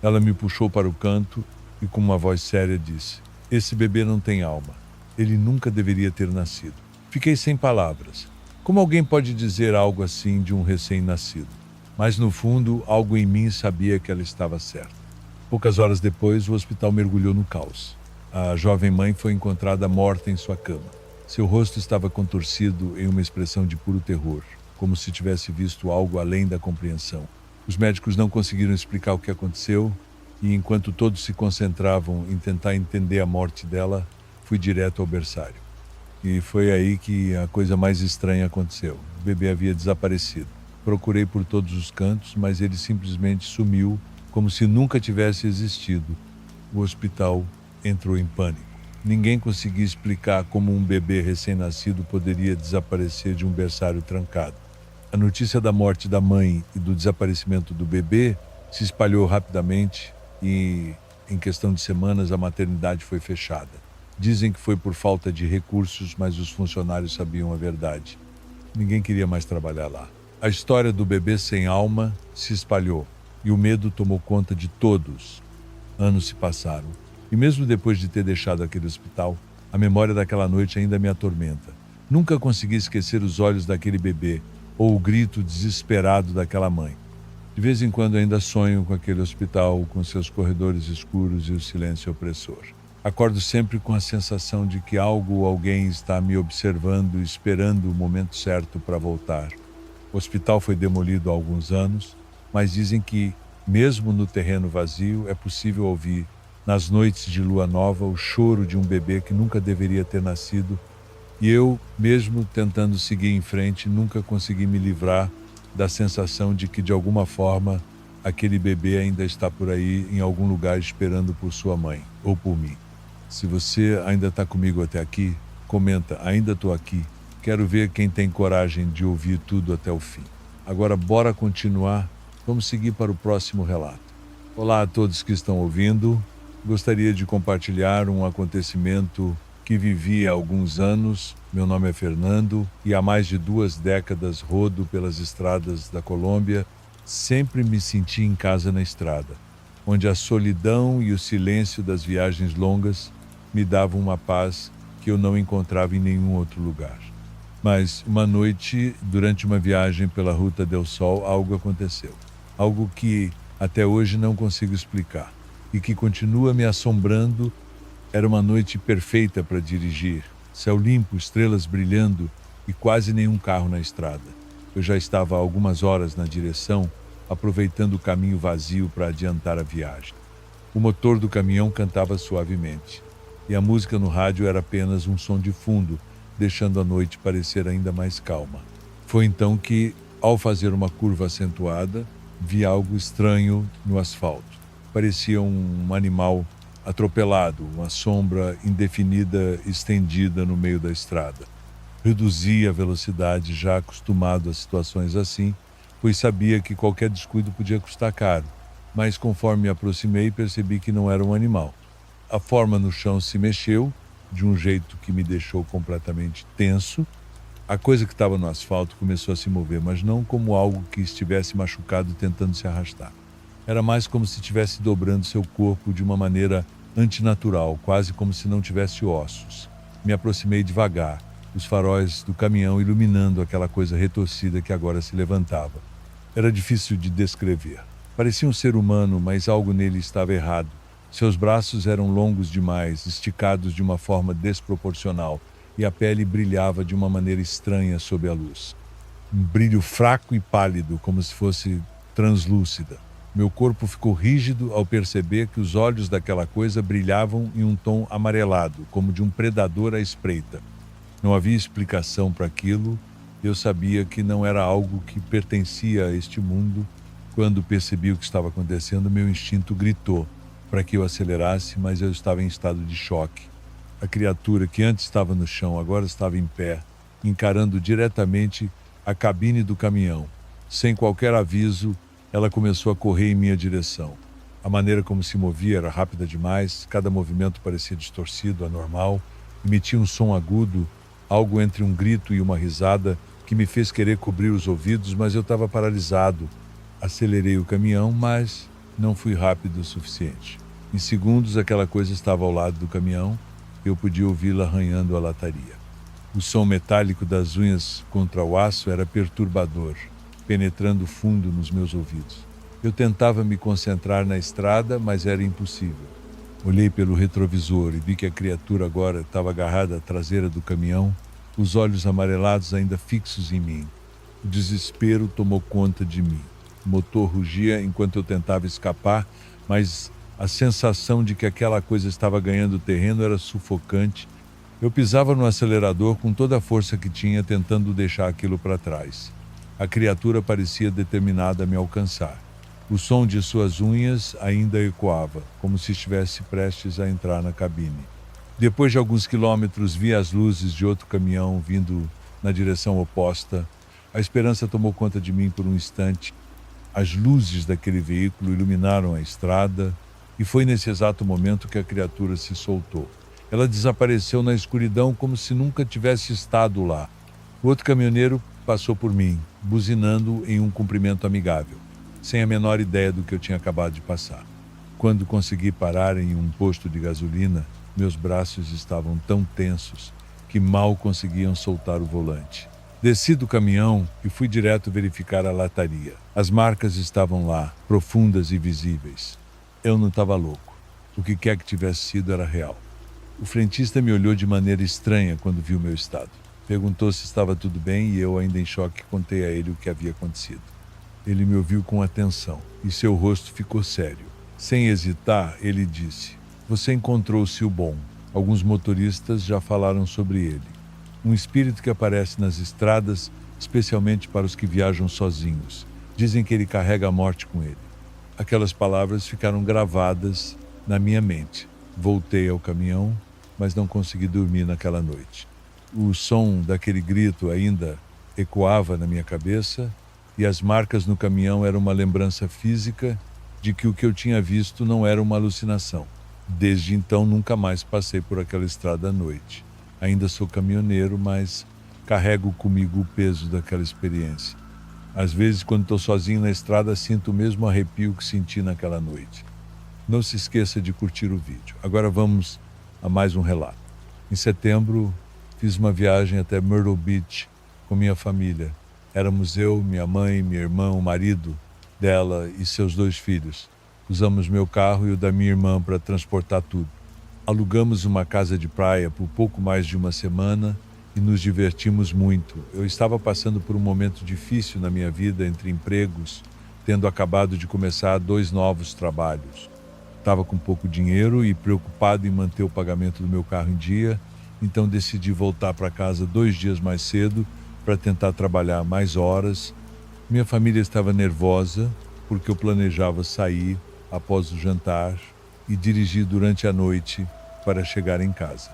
Ela me puxou para o canto e, com uma voz séria, disse: "Esse bebê não tem alma. Ele nunca deveria ter nascido." Fiquei sem palavras. Como alguém pode dizer algo assim de um recém-nascido? Mas, no fundo, algo em mim sabia que ela estava certa. Poucas horas depois, o hospital mergulhou no caos. A jovem mãe foi encontrada morta em sua cama. Seu rosto estava contorcido em uma expressão de puro terror, como se tivesse visto algo além da compreensão. Os médicos não conseguiram explicar o que aconteceu e, enquanto todos se concentravam em tentar entender a morte dela, fui direto ao berçário. E foi aí que a coisa mais estranha aconteceu. O bebê havia desaparecido. Procurei por todos os cantos, mas ele simplesmente sumiu, como se nunca tivesse existido. O hospital entrou em pânico. Ninguém conseguia explicar como um bebê recém-nascido poderia desaparecer de um berçário trancado. A notícia da morte da mãe e do desaparecimento do bebê se espalhou rapidamente e, em questão de semanas, a maternidade foi fechada. Dizem que foi por falta de recursos, mas os funcionários sabiam a verdade. Ninguém queria mais trabalhar lá. A história do bebê sem alma se espalhou e o medo tomou conta de todos. Anos se passaram e, mesmo depois de ter deixado aquele hospital, a memória daquela noite ainda me atormenta. Nunca consegui esquecer os olhos daquele bebê ou o grito desesperado daquela mãe. De vez em quando ainda sonho com aquele hospital, com seus corredores escuros e o silêncio opressor. Acordo sempre com a sensação de que algo ou alguém está me observando, esperando o momento certo para voltar. O hospital foi demolido há alguns anos, mas dizem que Mesmo no terreno vazio, é possível ouvir, nas noites de lua nova, o choro de um bebê que nunca deveria ter nascido, e eu, mesmo tentando seguir em frente, nunca consegui me livrar da sensação de que, de alguma forma, aquele bebê ainda está por aí, em algum lugar, esperando por sua mãe, ou por mim. Se você ainda está comigo até aqui, comenta, ainda estou aqui. Quero ver quem tem coragem de ouvir tudo até o fim. Agora, bora continuar. Vamos seguir para o próximo relato. Olá a todos que estão ouvindo. Gostaria de compartilhar um acontecimento que vivi há alguns anos. Meu nome é Fernando e há mais de 2 décadas rodo pelas estradas da Colômbia. Sempre me senti em casa na estrada, onde a solidão e o silêncio das viagens longas me davam uma paz que eu não encontrava em nenhum outro lugar. Mas uma noite, durante uma viagem pela Ruta del Sol, algo aconteceu. Algo que até hoje não consigo explicar e que continua me assombrando. Era uma noite perfeita para dirigir. Céu limpo, estrelas brilhando e quase nenhum carro na estrada. Eu já estava há algumas horas na direção, aproveitando o caminho vazio para adiantar a viagem. O motor do caminhão cantava suavemente e a música no rádio era apenas um som de fundo, deixando a noite parecer ainda mais calma. Foi então que, ao fazer uma curva acentuada, vi algo estranho no asfalto. Parecia um animal atropelado, uma sombra indefinida estendida no meio da estrada. Reduzi a velocidade, já acostumado a situações assim, pois sabia que qualquer descuido podia custar caro. Mas conforme me aproximei, percebi que não era um animal. A forma no chão se mexeu, de um jeito que me deixou completamente tenso. A coisa que estava no asfalto começou a se mover, mas não como algo que estivesse machucado tentando se arrastar. Era mais como se estivesse dobrando seu corpo de uma maneira antinatural, quase como se não tivesse ossos. Me aproximei devagar, os faróis do caminhão iluminando aquela coisa retorcida que agora se levantava. Era difícil de descrever. Parecia um ser humano, mas algo nele estava errado. Seus braços eram longos demais, esticados de uma forma desproporcional, e a pele brilhava de uma maneira estranha sob a luz. Um brilho fraco e pálido, como se fosse translúcida. Meu corpo ficou rígido ao perceber que os olhos daquela coisa brilhavam em um tom amarelado, como de um predador à espreita. Não havia explicação para aquilo. Eu sabia que não era algo que pertencia a este mundo. Quando percebi o que estava acontecendo, meu instinto gritou para que eu acelerasse, mas eu estava em estado de choque. A criatura que antes estava no chão agora estava em pé, encarando diretamente a cabine do caminhão. Sem qualquer aviso, ela começou a correr em minha direção. A maneira como se movia era rápida demais, cada movimento parecia distorcido, anormal, emitia um som agudo, algo entre um grito e uma risada que me fez querer cobrir os ouvidos, mas eu estava paralisado. Acelerei o caminhão, mas não fui rápido o suficiente. Em segundos, aquela coisa estava ao lado do caminhão. Eu podia ouvi-la arranhando a lataria. O som metálico das unhas contra o aço era perturbador, penetrando fundo nos meus ouvidos. Eu tentava me concentrar na estrada, mas era impossível. Olhei pelo retrovisor e vi que a criatura agora estava agarrada à traseira do caminhão, os olhos amarelados ainda fixos em mim. O desespero tomou conta de mim. O motor rugia enquanto eu tentava escapar, mas a sensação de que aquela coisa estava ganhando terreno era sufocante. Eu pisava no acelerador com toda a força que tinha, tentando deixar aquilo para trás. A criatura parecia determinada a me alcançar. O som de suas unhas ainda ecoava, como se estivesse prestes a entrar na cabine. Depois de alguns quilômetros, vi as luzes de outro caminhão vindo na direção oposta. A esperança tomou conta de mim por um instante. As luzes daquele veículo iluminaram a estrada, e foi nesse exato momento que a criatura se soltou. Ela desapareceu na escuridão como se nunca tivesse estado lá. O outro caminhoneiro passou por mim, buzinando em um cumprimento amigável, sem a menor ideia do que eu tinha acabado de passar. Quando consegui parar em um posto de gasolina, meus braços estavam tão tensos que mal conseguiam soltar o volante. Desci do caminhão e fui direto verificar a lataria. As marcas estavam lá, profundas e visíveis. Eu não estava louco. O que quer que tivesse sido era real. O frentista me olhou de maneira estranha quando viu meu estado. Perguntou se estava tudo bem e eu, ainda em choque, contei a ele o que havia acontecido. Ele me ouviu com atenção e seu rosto ficou sério. Sem hesitar, ele disse: "Você encontrou-se o bom. Alguns motoristas já falaram sobre ele. Um espírito que aparece nas estradas, especialmente para os que viajam sozinhos. Dizem que ele carrega a morte com ele." Aquelas palavras ficaram gravadas na minha mente. Voltei ao caminhão, mas não consegui dormir naquela noite. O som daquele grito ainda ecoava na minha cabeça e as marcas no caminhão eram uma lembrança física de que o que eu tinha visto não era uma alucinação. Desde então, nunca mais passei por aquela estrada à noite. Ainda sou caminhoneiro, mas carrego comigo o peso daquela experiência. Às vezes, quando estou sozinho na estrada, sinto o mesmo arrepio que senti naquela noite. Não se esqueça de curtir o vídeo. Agora vamos a mais um relato. Em setembro, fiz uma viagem até Myrtle Beach com minha família. Éramos eu, minha mãe, minha irmã, o marido dela e seus 2 filhos. Usamos meu carro e o da minha irmã para transportar tudo. Alugamos uma casa de praia por pouco mais de uma semana e nos divertimos muito. Eu estava passando por um momento difícil na minha vida entre empregos, tendo acabado de começar 2 novos trabalhos. Estava com pouco dinheiro e preocupado em manter o pagamento do meu carro em dia, então decidi voltar para casa 2 dias mais cedo para tentar trabalhar mais horas. Minha família estava nervosa porque eu planejava sair após o jantar e dirigir durante a noite para chegar em casa.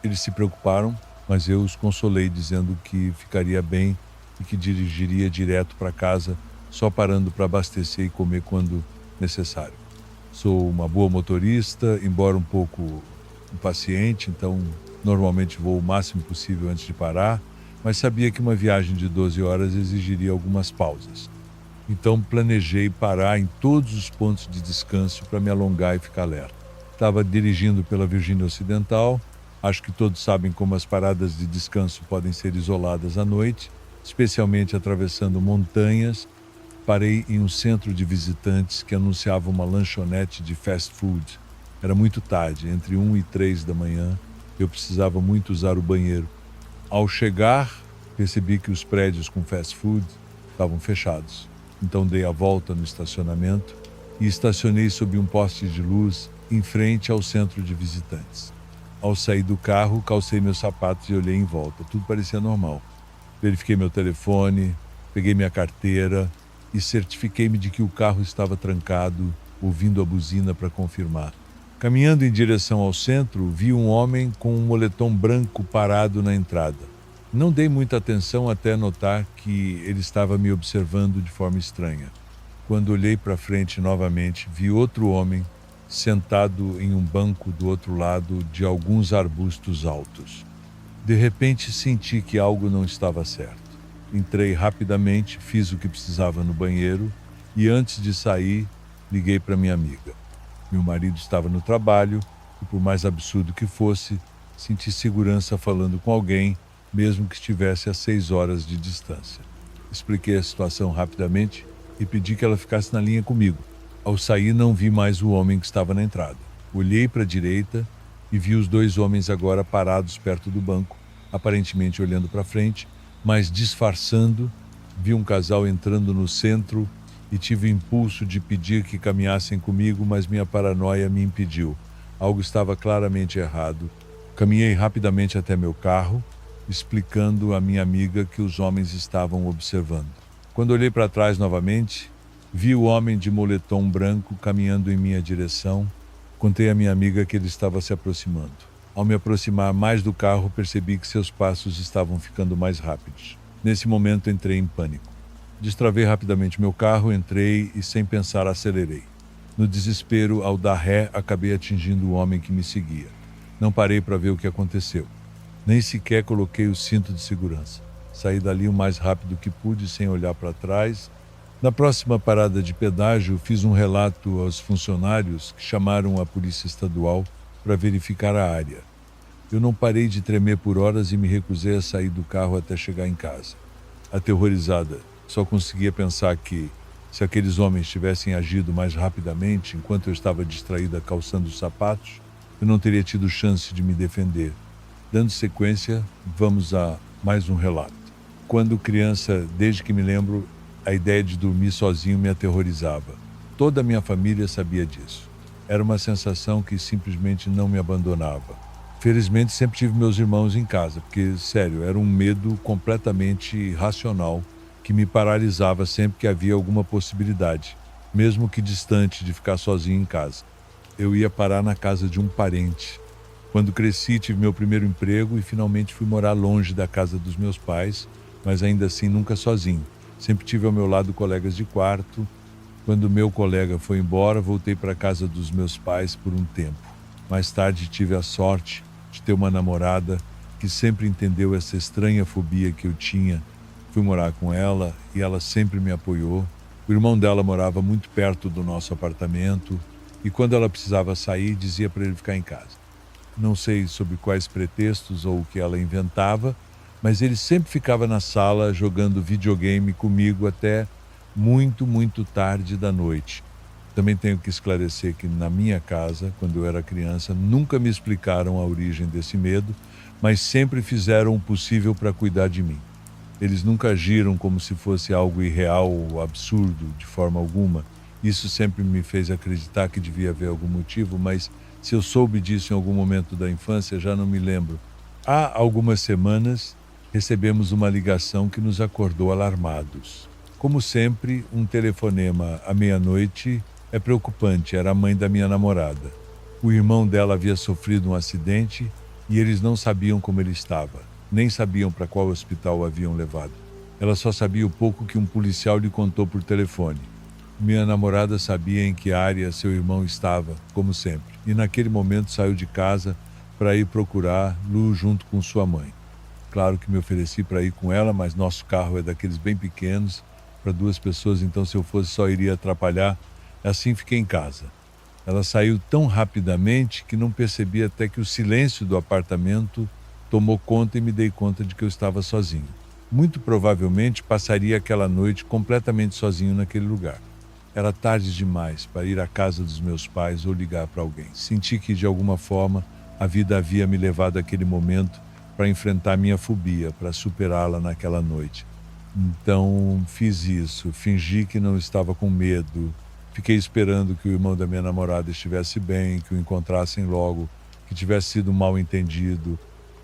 Eles se preocuparam, mas eu os consolei dizendo que ficaria bem e que dirigiria direto para casa, só parando para abastecer e comer quando necessário. Sou uma boa motorista, embora um pouco impaciente, então normalmente vou o máximo possível antes de parar, mas sabia que uma viagem de 12 horas exigiria algumas pausas. Então planejei parar em todos os pontos de descanso para me alongar e ficar alerta. Estava dirigindo pela Virgínia Ocidental. Acho que todos sabem como as paradas de descanso podem ser isoladas à noite, especialmente atravessando montanhas. Parei em um centro de visitantes que anunciava uma lanchonete de fast food. Era muito tarde, entre 1 e 3 da manhã. Eu precisava muito usar o banheiro. Ao chegar, percebi que os prédios com fast food estavam fechados. Então dei a volta no estacionamento e estacionei sob um poste de luz em frente ao centro de visitantes. Ao sair do carro, calcei meus sapatos e olhei em volta. Tudo parecia normal. Verifiquei meu telefone, peguei minha carteira e certifiquei-me de que o carro estava trancado, ouvindo a buzina para confirmar. Caminhando em direção ao centro, vi um homem com um moletom branco parado na entrada. Não dei muita atenção até notar que ele estava me observando de forma estranha. Quando olhei para frente novamente, vi outro homem sentado em um banco do outro lado de alguns arbustos altos. De repente senti que algo não estava certo. Entrei rapidamente, fiz o que precisava no banheiro e antes de sair, liguei para minha amiga. Meu marido estava no trabalho e, por mais absurdo que fosse, senti segurança falando com alguém, mesmo que estivesse a 6 horas de distância. Expliquei a situação rapidamente e pedi que ela ficasse na linha comigo. Ao sair, não vi mais o homem que estava na entrada. Olhei para a direita e vi os 2 homens agora parados perto do banco, aparentemente olhando para frente, mas disfarçando. Vi um casal entrando no centro e tive o impulso de pedir que caminhassem comigo, mas minha paranoia me impediu. Algo estava claramente errado. Caminhei rapidamente até meu carro, explicando à minha amiga que os homens estavam observando. Quando olhei para trás novamente, vi o homem de moletom branco caminhando em minha direção. Contei à minha amiga que ele estava se aproximando. Ao me aproximar mais do carro, percebi que seus passos estavam ficando mais rápidos. Nesse momento, entrei em pânico. Destravei rapidamente meu carro, entrei e, sem pensar, acelerei. No desespero, ao dar ré, acabei atingindo o homem que me seguia. Não parei para ver o que aconteceu. Nem sequer coloquei o cinto de segurança. Saí dali o mais rápido que pude, sem olhar para trás. Na próxima parada de pedágio, fiz um relato aos funcionários que chamaram a Polícia Estadual para verificar a área. Eu não parei de tremer por horas e me recusei a sair do carro até chegar em casa. Aterrorizada, só conseguia pensar que, se aqueles homens tivessem agido mais rapidamente enquanto eu estava distraída calçando os sapatos, eu não teria tido chance de me defender. Dando sequência, vamos a mais um relato. Quando criança, desde que me lembro, A ideia de dormir sozinho me aterrorizava. Toda a minha família sabia disso. Era uma sensação que simplesmente não me abandonava. Felizmente sempre tive meus irmãos em casa, porque, sério, era um medo completamente irracional que me paralisava sempre que havia alguma possibilidade, mesmo que distante, de ficar sozinho em casa. Eu ia parar na casa de um parente. Quando cresci, tive meu primeiro emprego e finalmente fui morar longe da casa dos meus pais, mas ainda assim nunca sozinho. Sempre tive ao meu lado colegas de quarto. Quando meu colega foi embora, voltei para a casa dos meus pais por um tempo. Mais tarde tive a sorte de ter uma namorada que sempre entendeu essa estranha fobia que eu tinha. Fui morar com ela e ela sempre me apoiou. O irmão dela morava muito perto do nosso apartamento e quando ela precisava sair, dizia para ele ficar em casa. Não sei sob quais pretextos ou o que ela inventava, mas ele sempre ficava na sala jogando videogame comigo até muito, muito tarde da noite. Também tenho que esclarecer que na minha casa, quando eu era criança, nunca me explicaram a origem desse medo, mas sempre fizeram o possível para cuidar de mim. Eles nunca agiram como se fosse algo irreal ou absurdo, de forma alguma. Isso sempre me fez acreditar que devia haver algum motivo, mas se eu soube disso em algum momento da infância, já não me lembro. Há algumas semanas, recebemos uma ligação que nos acordou alarmados. Como sempre, um telefonema à meia-noite é preocupante. Era a mãe da minha namorada. O irmão dela havia sofrido um acidente e eles não sabiam como ele estava, nem sabiam para qual hospital o haviam levado. Ela só sabia o pouco que um policial lhe contou por telefone. Minha namorada sabia em que área seu irmão estava, como sempre, e naquele momento saiu de casa para ir procurar Lu junto com sua mãe. Claro que me ofereci para ir com ela, mas nosso carro é daqueles bem pequenos, para 2 pessoas, então se eu fosse só iria atrapalhar. Assim fiquei em casa. Ela saiu tão rapidamente que não percebi até que o silêncio do apartamento tomou conta e me dei conta de que eu estava sozinho. Muito provavelmente passaria aquela noite completamente sozinho naquele lugar. Era tarde demais para ir à casa dos meus pais ou ligar para alguém. Senti que, de alguma forma, a vida havia me levado àquele momento para enfrentar minha fobia, para superá-la naquela noite. Então, fiz isso, fingi que não estava com medo, fiquei esperando que o irmão da minha namorada estivesse bem, que o encontrassem logo, que tivesse sido mal entendido.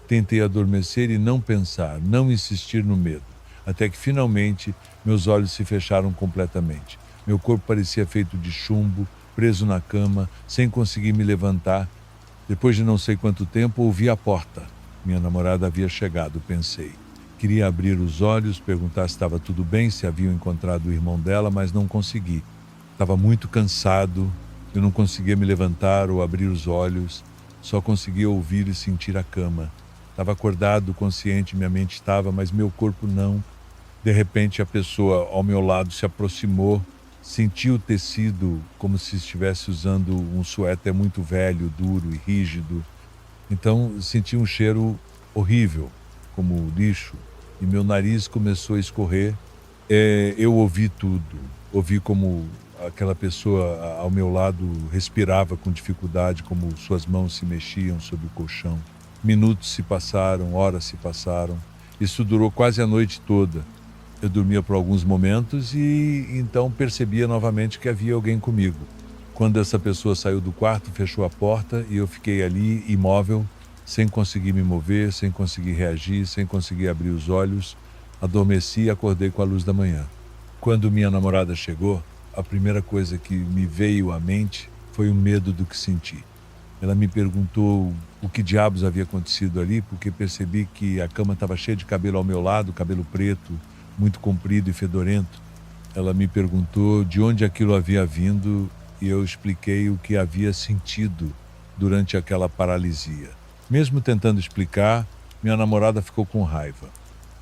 Tentei adormecer e não pensar, não insistir no medo, até que finalmente meus olhos se fecharam completamente. Meu corpo parecia feito de chumbo, preso na cama, sem conseguir me levantar. Depois de não sei quanto tempo, ouvi a porta. Minha namorada havia chegado, pensei. Queria abrir os olhos, perguntar se estava tudo bem, se haviam encontrado o irmão dela, mas não consegui. Estava muito cansado, eu não conseguia me levantar ou abrir os olhos, só conseguia ouvir e sentir a cama. Estava acordado, consciente, minha mente estava, mas meu corpo não. De repente, a pessoa ao meu lado se aproximou, senti o tecido como se estivesse usando um suéter muito velho, duro e rígido. Então, senti um cheiro horrível, como lixo, e meu nariz começou a escorrer. Eu ouvi tudo. Ouvi como aquela pessoa ao meu lado respirava com dificuldade, como suas mãos se mexiam sobre o colchão. Minutos se passaram, horas se passaram. Isso durou quase a noite toda. Eu dormia por alguns momentos e então percebia novamente que havia alguém comigo. Quando essa pessoa saiu do quarto, fechou a porta e eu fiquei ali imóvel, sem conseguir me mover, sem conseguir reagir, sem conseguir abrir os olhos. Adormeci e acordei com a luz da manhã. Quando minha namorada chegou, a primeira coisa que me veio à mente foi o medo do que senti. Ela me perguntou o que diabos havia acontecido ali, porque percebi que a cama estava cheia de cabelo ao meu lado, cabelo preto, muito comprido e fedorento. Ela me perguntou de onde aquilo havia vindo e eu expliquei o que havia sentido durante aquela paralisia. Mesmo tentando explicar, minha namorada ficou com raiva.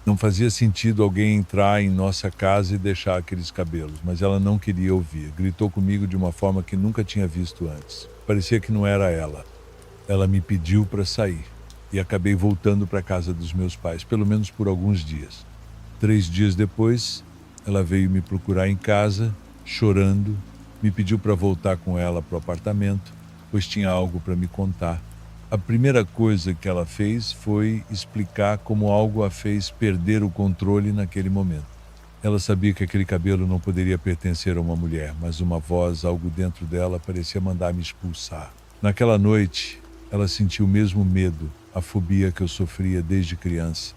Não fazia sentido alguém entrar em nossa casa e deixar aqueles cabelos, mas ela não queria ouvir. Gritou comigo de uma forma que nunca tinha visto antes. Parecia que não era ela. Ela me pediu para sair e acabei voltando para a casa dos meus pais, pelo menos por alguns dias. 3 dias depois, ela veio me procurar em casa, chorando, me pediu para voltar com ela para o apartamento, pois tinha algo para me contar. A primeira coisa que ela fez foi explicar como algo a fez perder o controle naquele momento. Ela sabia que aquele cabelo não poderia pertencer a uma mulher, mas uma voz, algo dentro dela, parecia mandar me expulsar. Naquela noite, ela sentiu o mesmo medo, a fobia que eu sofria desde criança.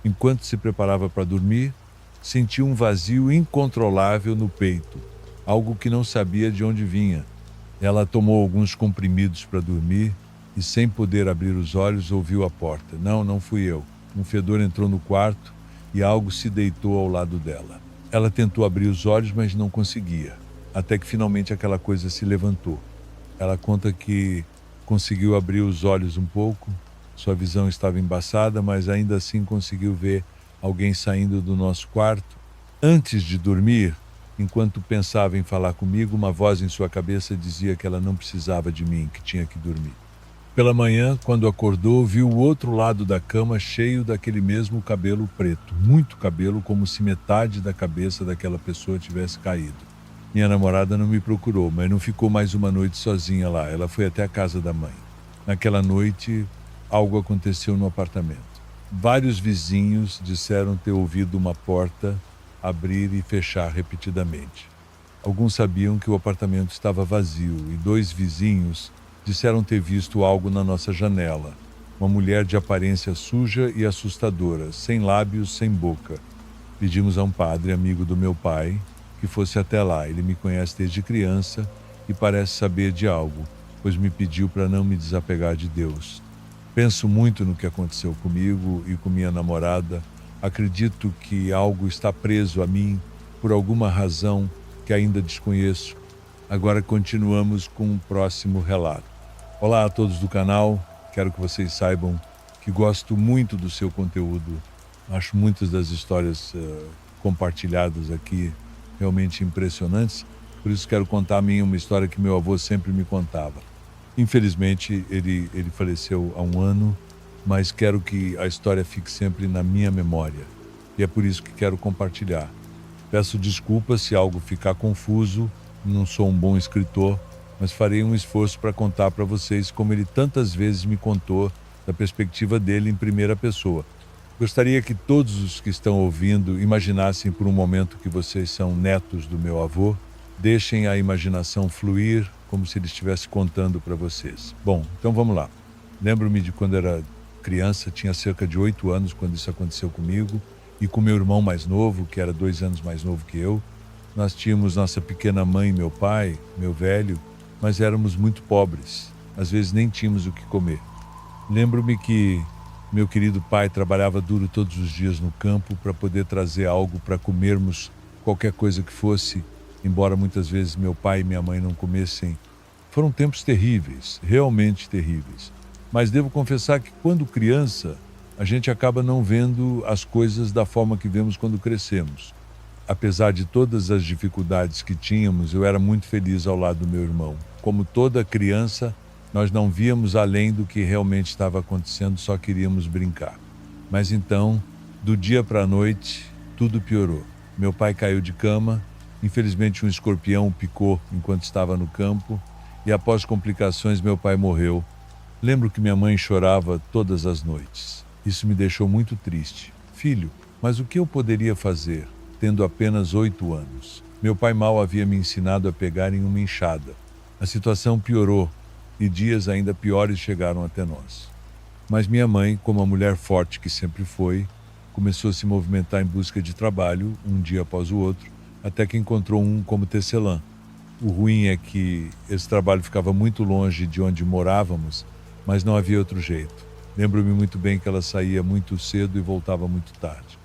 Enquanto se preparava para dormir, sentiu um vazio incontrolável no peito, algo que não sabia de onde vinha. Ela tomou alguns comprimidos para dormir e, sem poder abrir os olhos, ouviu a porta. Não fui eu. Um fedor entrou no quarto e algo se deitou ao lado dela. Ela tentou abrir os olhos, mas não conseguia, até que finalmente aquela coisa se levantou. Ela conta que conseguiu abrir os olhos um pouco, sua visão estava embaçada, mas ainda assim conseguiu ver alguém saindo do nosso quarto. Antes de dormir, enquanto pensava em falar comigo, uma voz em sua cabeça dizia que ela não precisava de mim, que tinha que dormir. Pela manhã, quando acordou, viu o outro lado da cama cheio daquele mesmo cabelo preto, muito cabelo, como se metade da cabeça daquela pessoa tivesse caído. Minha namorada não me procurou, mas não ficou mais uma noite sozinha lá. Ela foi até a casa da mãe. Naquela noite, algo aconteceu no apartamento. Vários vizinhos disseram ter ouvido uma porta abrir e fechar repetidamente. Alguns sabiam que o apartamento estava vazio e 2 vizinhos disseram ter visto algo na nossa janela. Uma mulher de aparência suja e assustadora, sem lábios, sem boca. Pedimos a um padre, amigo do meu pai, que fosse até lá. Ele me conhece desde criança e parece saber de algo, pois me pediu para não me desapegar de Deus. Penso muito no que aconteceu comigo e com minha namorada. Acredito que algo está preso a mim por alguma razão que ainda desconheço. Agora continuamos com o próximo relato. Olá a todos do canal, quero que vocês saibam que gosto muito do seu conteúdo. Acho muitas das histórias compartilhadas aqui realmente impressionantes, por isso quero contar a mim uma história que meu avô sempre me contava. Infelizmente ele faleceu há um ano, mas quero que a história fique sempre na minha memória e é por isso que quero compartilhar. Peço desculpas se algo ficar confuso, não sou um bom escritor, mas farei um esforço para contar para vocês como ele tantas vezes me contou da perspectiva dele em primeira pessoa. Gostaria que todos os que estão ouvindo imaginassem por um momento que vocês são netos do meu avô. Deixem a imaginação fluir como se ele estivesse contando para vocês. Bom, então vamos lá. Lembro-me de quando era criança, tinha cerca de 8 anos quando isso aconteceu comigo e com meu irmão mais novo, que era 2 anos mais novo que eu. Nós tínhamos nossa pequena mãe e meu pai, meu velho, mas éramos muito pobres. Às vezes nem tínhamos o que comer. Lembro-me que meu querido pai trabalhava duro todos os dias no campo para poder trazer algo para comermos, qualquer coisa que fosse, embora muitas vezes meu pai e minha mãe não comessem. Foram tempos terríveis, realmente terríveis. Mas devo confessar que quando criança, a gente acaba não vendo as coisas da forma que vemos quando crescemos. Apesar de todas as dificuldades que tínhamos, eu era muito feliz ao lado do meu irmão. Como toda criança, nós não víamos além do que realmente estava acontecendo, só queríamos brincar. Mas então, do dia para a noite, tudo piorou. Meu pai caiu de cama, infelizmente um escorpião o picou enquanto estava no campo, e após complicações meu pai morreu. Lembro que minha mãe chorava todas as noites. Isso me deixou muito triste. Filho, mas o que eu poderia fazer, tendo apenas 8 anos? Meu pai mal havia me ensinado a pegar em uma enxada. A situação piorou e dias ainda piores chegaram até nós. Mas minha mãe, como a mulher forte que sempre foi, começou a se movimentar em busca de trabalho, um dia após o outro, até que encontrou um como tecelã. O ruim é que esse trabalho ficava muito longe de onde morávamos, mas não havia outro jeito. Lembro-me muito bem que ela saía muito cedo e voltava muito tarde.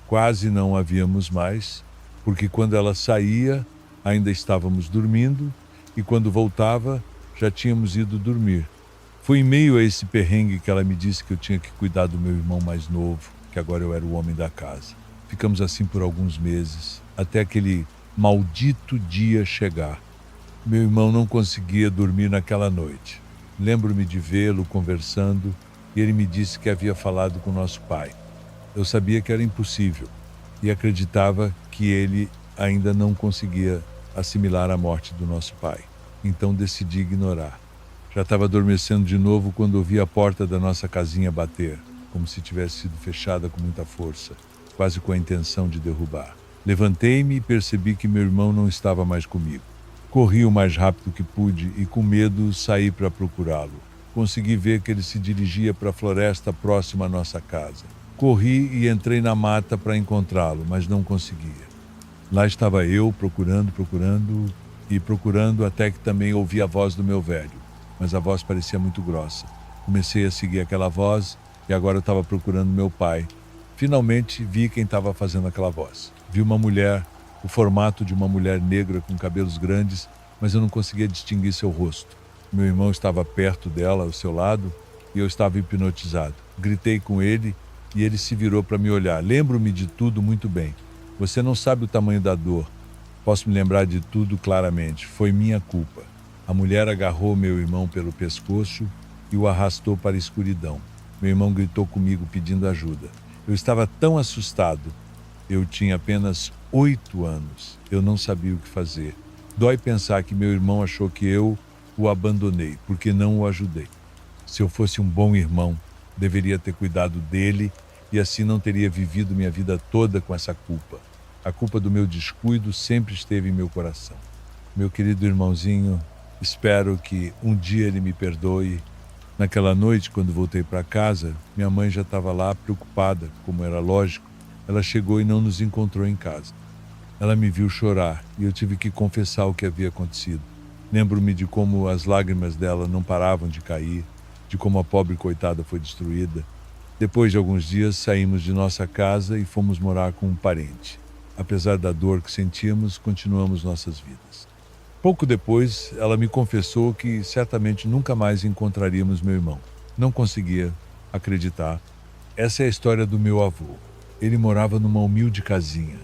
Quase não a víamos mais, porque quando ela saía, ainda estávamos dormindo, e quando voltava, já tínhamos ido dormir. Foi em meio a esse perrengue que ela me disse que eu tinha que cuidar do meu irmão mais novo, que agora eu era o homem da casa. Ficamos assim por alguns meses, até aquele maldito dia chegar. Meu irmão não conseguia dormir naquela noite. Lembro-me de vê-lo conversando e ele me disse que havia falado com nosso pai. Eu sabia que era impossível e acreditava que ele ainda não conseguia assimilar a morte do nosso pai. Então decidi ignorar. Já estava adormecendo de novo quando ouvi a porta da nossa casinha bater, como se tivesse sido fechada com muita força, quase com a intenção de derrubar. Levantei-me e percebi que meu irmão não estava mais comigo. Corri o mais rápido que pude e, com medo, saí para procurá-lo. Consegui ver que ele se dirigia para a floresta próxima à nossa casa. Corri e entrei na mata para encontrá-lo, mas não conseguia. Lá estava eu procurando até que também ouvi a voz do meu velho, mas a voz parecia muito grossa. Comecei a seguir aquela voz e agora eu estava procurando meu pai. Finalmente vi quem estava fazendo aquela voz. Vi uma mulher, o formato de uma mulher negra com cabelos grandes, mas eu não conseguia distinguir seu rosto. Meu irmão estava perto dela, ao seu lado, e eu estava hipnotizado. Gritei com ele e ele se virou para me olhar. Lembro-me de tudo muito bem. Você não sabe o tamanho da dor. Posso me lembrar de tudo claramente. Foi minha culpa. A mulher agarrou meu irmão pelo pescoço e o arrastou para a escuridão. Meu irmão gritou comigo pedindo ajuda. Eu estava tão assustado. Eu tinha apenas 8 anos. Eu não sabia o que fazer. Dói pensar que meu irmão achou que eu o abandonei, porque não o ajudei. Se eu fosse um bom irmão, deveria ter cuidado dele e assim não teria vivido minha vida toda com essa culpa. A culpa do meu descuido sempre esteve em meu coração. Meu querido irmãozinho, espero que um dia ele me perdoe. Naquela noite, quando voltei para casa, minha mãe já estava lá preocupada, como era lógico. Ela chegou e não nos encontrou em casa. Ela me viu chorar e eu tive que confessar o que havia acontecido. Lembro-me de como as lágrimas dela não paravam de cair, de como a pobre coitada foi destruída. Depois de alguns dias, saímos de nossa casa e fomos morar com um parente. Apesar da dor que sentíamos, continuamos nossas vidas. Pouco depois, ela me confessou que certamente nunca mais encontraríamos meu irmão. Não conseguia acreditar. Essa é a história do meu avô. Ele morava numa humilde casinha,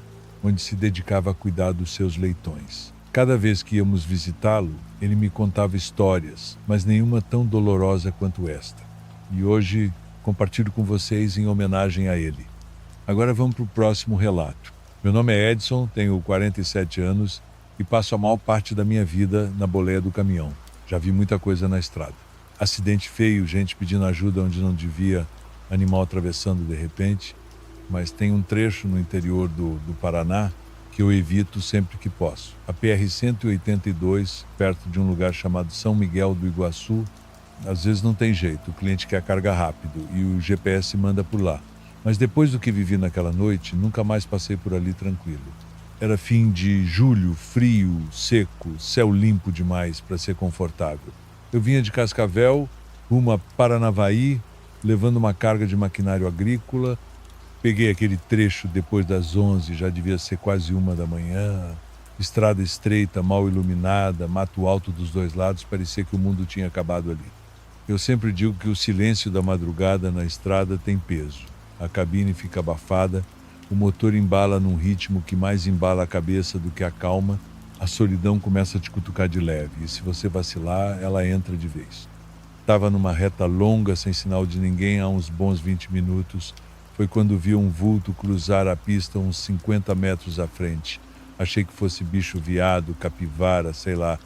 onde se dedicava a cuidar dos seus leitões. Cada vez que íamos visitá-lo, ele me contava histórias, mas nenhuma tão dolorosa quanto esta. E hoje compartilho com vocês em homenagem a ele. Agora vamos para o próximo relato. Meu nome é Edson, tenho 47 anos e passo a maior parte da minha vida na boleia do caminhão. Já vi muita coisa na estrada. Acidente feio, gente pedindo ajuda onde não devia, animal atravessando de repente. Mas tem um trecho no interior do Paraná que eu evito sempre que posso. A PR-182, perto de um lugar chamado São Miguel do Iguaçu, às vezes não tem jeito, o cliente quer carga rápido e o GPS manda por lá. Mas depois do que vivi naquela noite, nunca mais passei por ali tranquilo. Era fim de julho, frio, seco, céu limpo demais para ser confortável. Eu vinha de Cascavel, rumo a Paranavaí, levando uma carga de maquinário agrícola. Peguei aquele trecho depois das 11, já devia ser quase 1 da manhã. Estrada estreita, mal iluminada, mato alto dos dois lados, parecia que o mundo tinha acabado ali. Eu sempre digo que o silêncio da madrugada na estrada tem peso. A cabine fica abafada, o motor embala num ritmo que mais embala a cabeça do que acalma. A solidão começa a te cutucar de leve, e se você vacilar, ela entra de vez. Estava numa reta longa, sem sinal de ninguém, há uns bons 20 minutos. Foi quando vi um vulto cruzar a pista uns 50 metros à frente. Achei que fosse bicho veado, capivara, sei lá.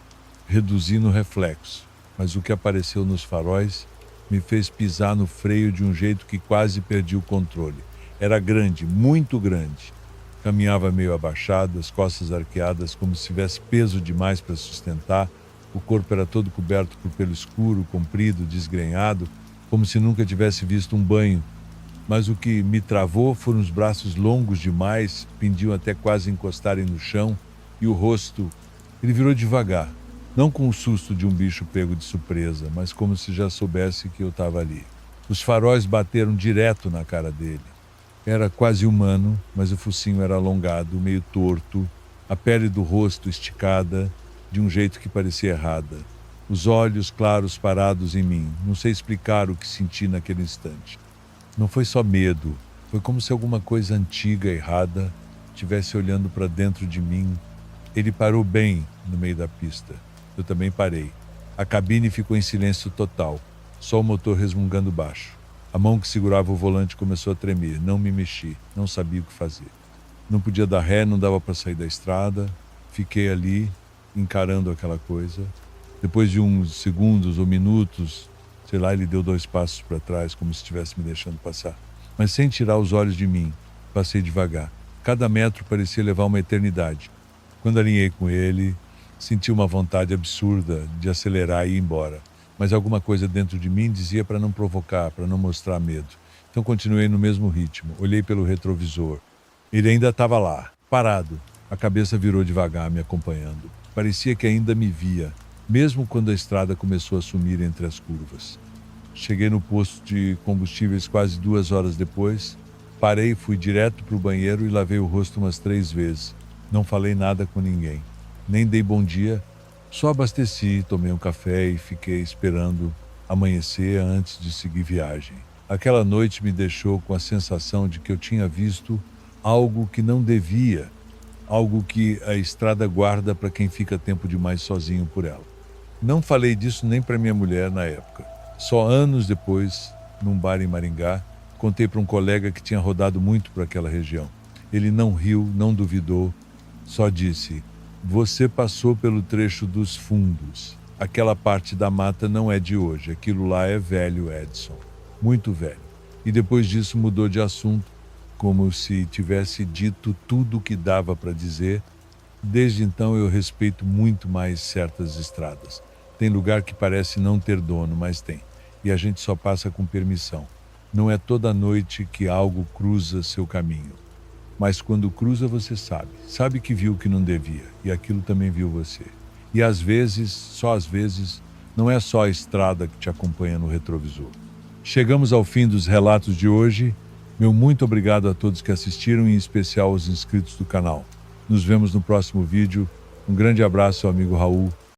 Reduzi no reflexo, mas o que apareceu nos faróis me fez pisar no freio de um jeito que quase perdi o controle. Era grande, muito grande. Caminhava meio abaixado, as costas arqueadas, como se tivesse peso demais para sustentar. O corpo era todo coberto por pelo escuro, comprido, desgrenhado, como se nunca tivesse visto um banho. Mas o que me travou foram os braços longos demais, pendiam até quase encostarem no chão, e o rosto. Ele virou devagar, não com o susto de um bicho pego de surpresa, mas como se já soubesse que eu estava ali. Os faróis bateram direto na cara dele. Era quase humano, mas o focinho era alongado, meio torto, a pele do rosto esticada, de um jeito que parecia errada. Os olhos claros parados em mim. Não sei explicar o que senti naquele instante. Não foi só medo, foi como se alguma coisa antiga, errada, estivesse olhando para dentro de mim. Ele parou bem no meio da pista. Eu também parei. A cabine ficou em silêncio total, só o motor resmungando baixo. A mão que segurava o volante começou a tremer. Não me mexi, não sabia o que fazer. Não podia dar ré, não dava para sair da estrada. Fiquei ali, encarando aquela coisa. Depois de uns segundos ou minutos, sei lá, ele deu 2 passos para trás, como se estivesse me deixando passar. Mas sem tirar os olhos de mim, passei devagar. Cada metro parecia levar uma eternidade. Quando alinhei com ele, senti uma vontade absurda de acelerar e ir embora. Mas alguma coisa dentro de mim dizia para não provocar, para não mostrar medo. Então continuei no mesmo ritmo. Olhei pelo retrovisor. Ele ainda estava lá, parado. A cabeça virou devagar, me acompanhando. Parecia que ainda me via, mesmo quando a estrada começou a sumir entre as curvas. Cheguei no posto de combustíveis quase 2 horas depois. Parei, fui direto para o banheiro e lavei o rosto umas 3 vezes. Não falei nada com ninguém. Nem dei bom dia. Só abasteci, tomei um café e fiquei esperando amanhecer antes de seguir viagem. Aquela noite me deixou com a sensação de que eu tinha visto algo que não devia, algo que a estrada guarda para quem fica tempo demais sozinho por ela. Não falei disso nem para minha mulher na época. Só anos depois, num bar em Maringá, contei para um colega que tinha rodado muito por aquela região. Ele não riu, não duvidou, só disse: "Você passou pelo trecho dos fundos. Aquela parte da mata não é de hoje. Aquilo lá é velho, Edson. Muito velho." E depois disso mudou de assunto, como se tivesse dito tudo o que dava para dizer. Desde então eu respeito muito mais certas estradas. Tem lugar que parece não ter dono, mas tem. E a gente só passa com permissão. Não é toda noite que algo cruza seu caminho. Mas quando cruza, você sabe. Sabe que viu o que não devia. E aquilo também viu você. E às vezes, só às vezes, não é só a estrada que te acompanha no retrovisor. Chegamos ao fim dos relatos de hoje. Meu muito obrigado a todos que assistiram, em especial aos inscritos do canal. Nos vemos no próximo vídeo. Um grande abraço, amigo Raul.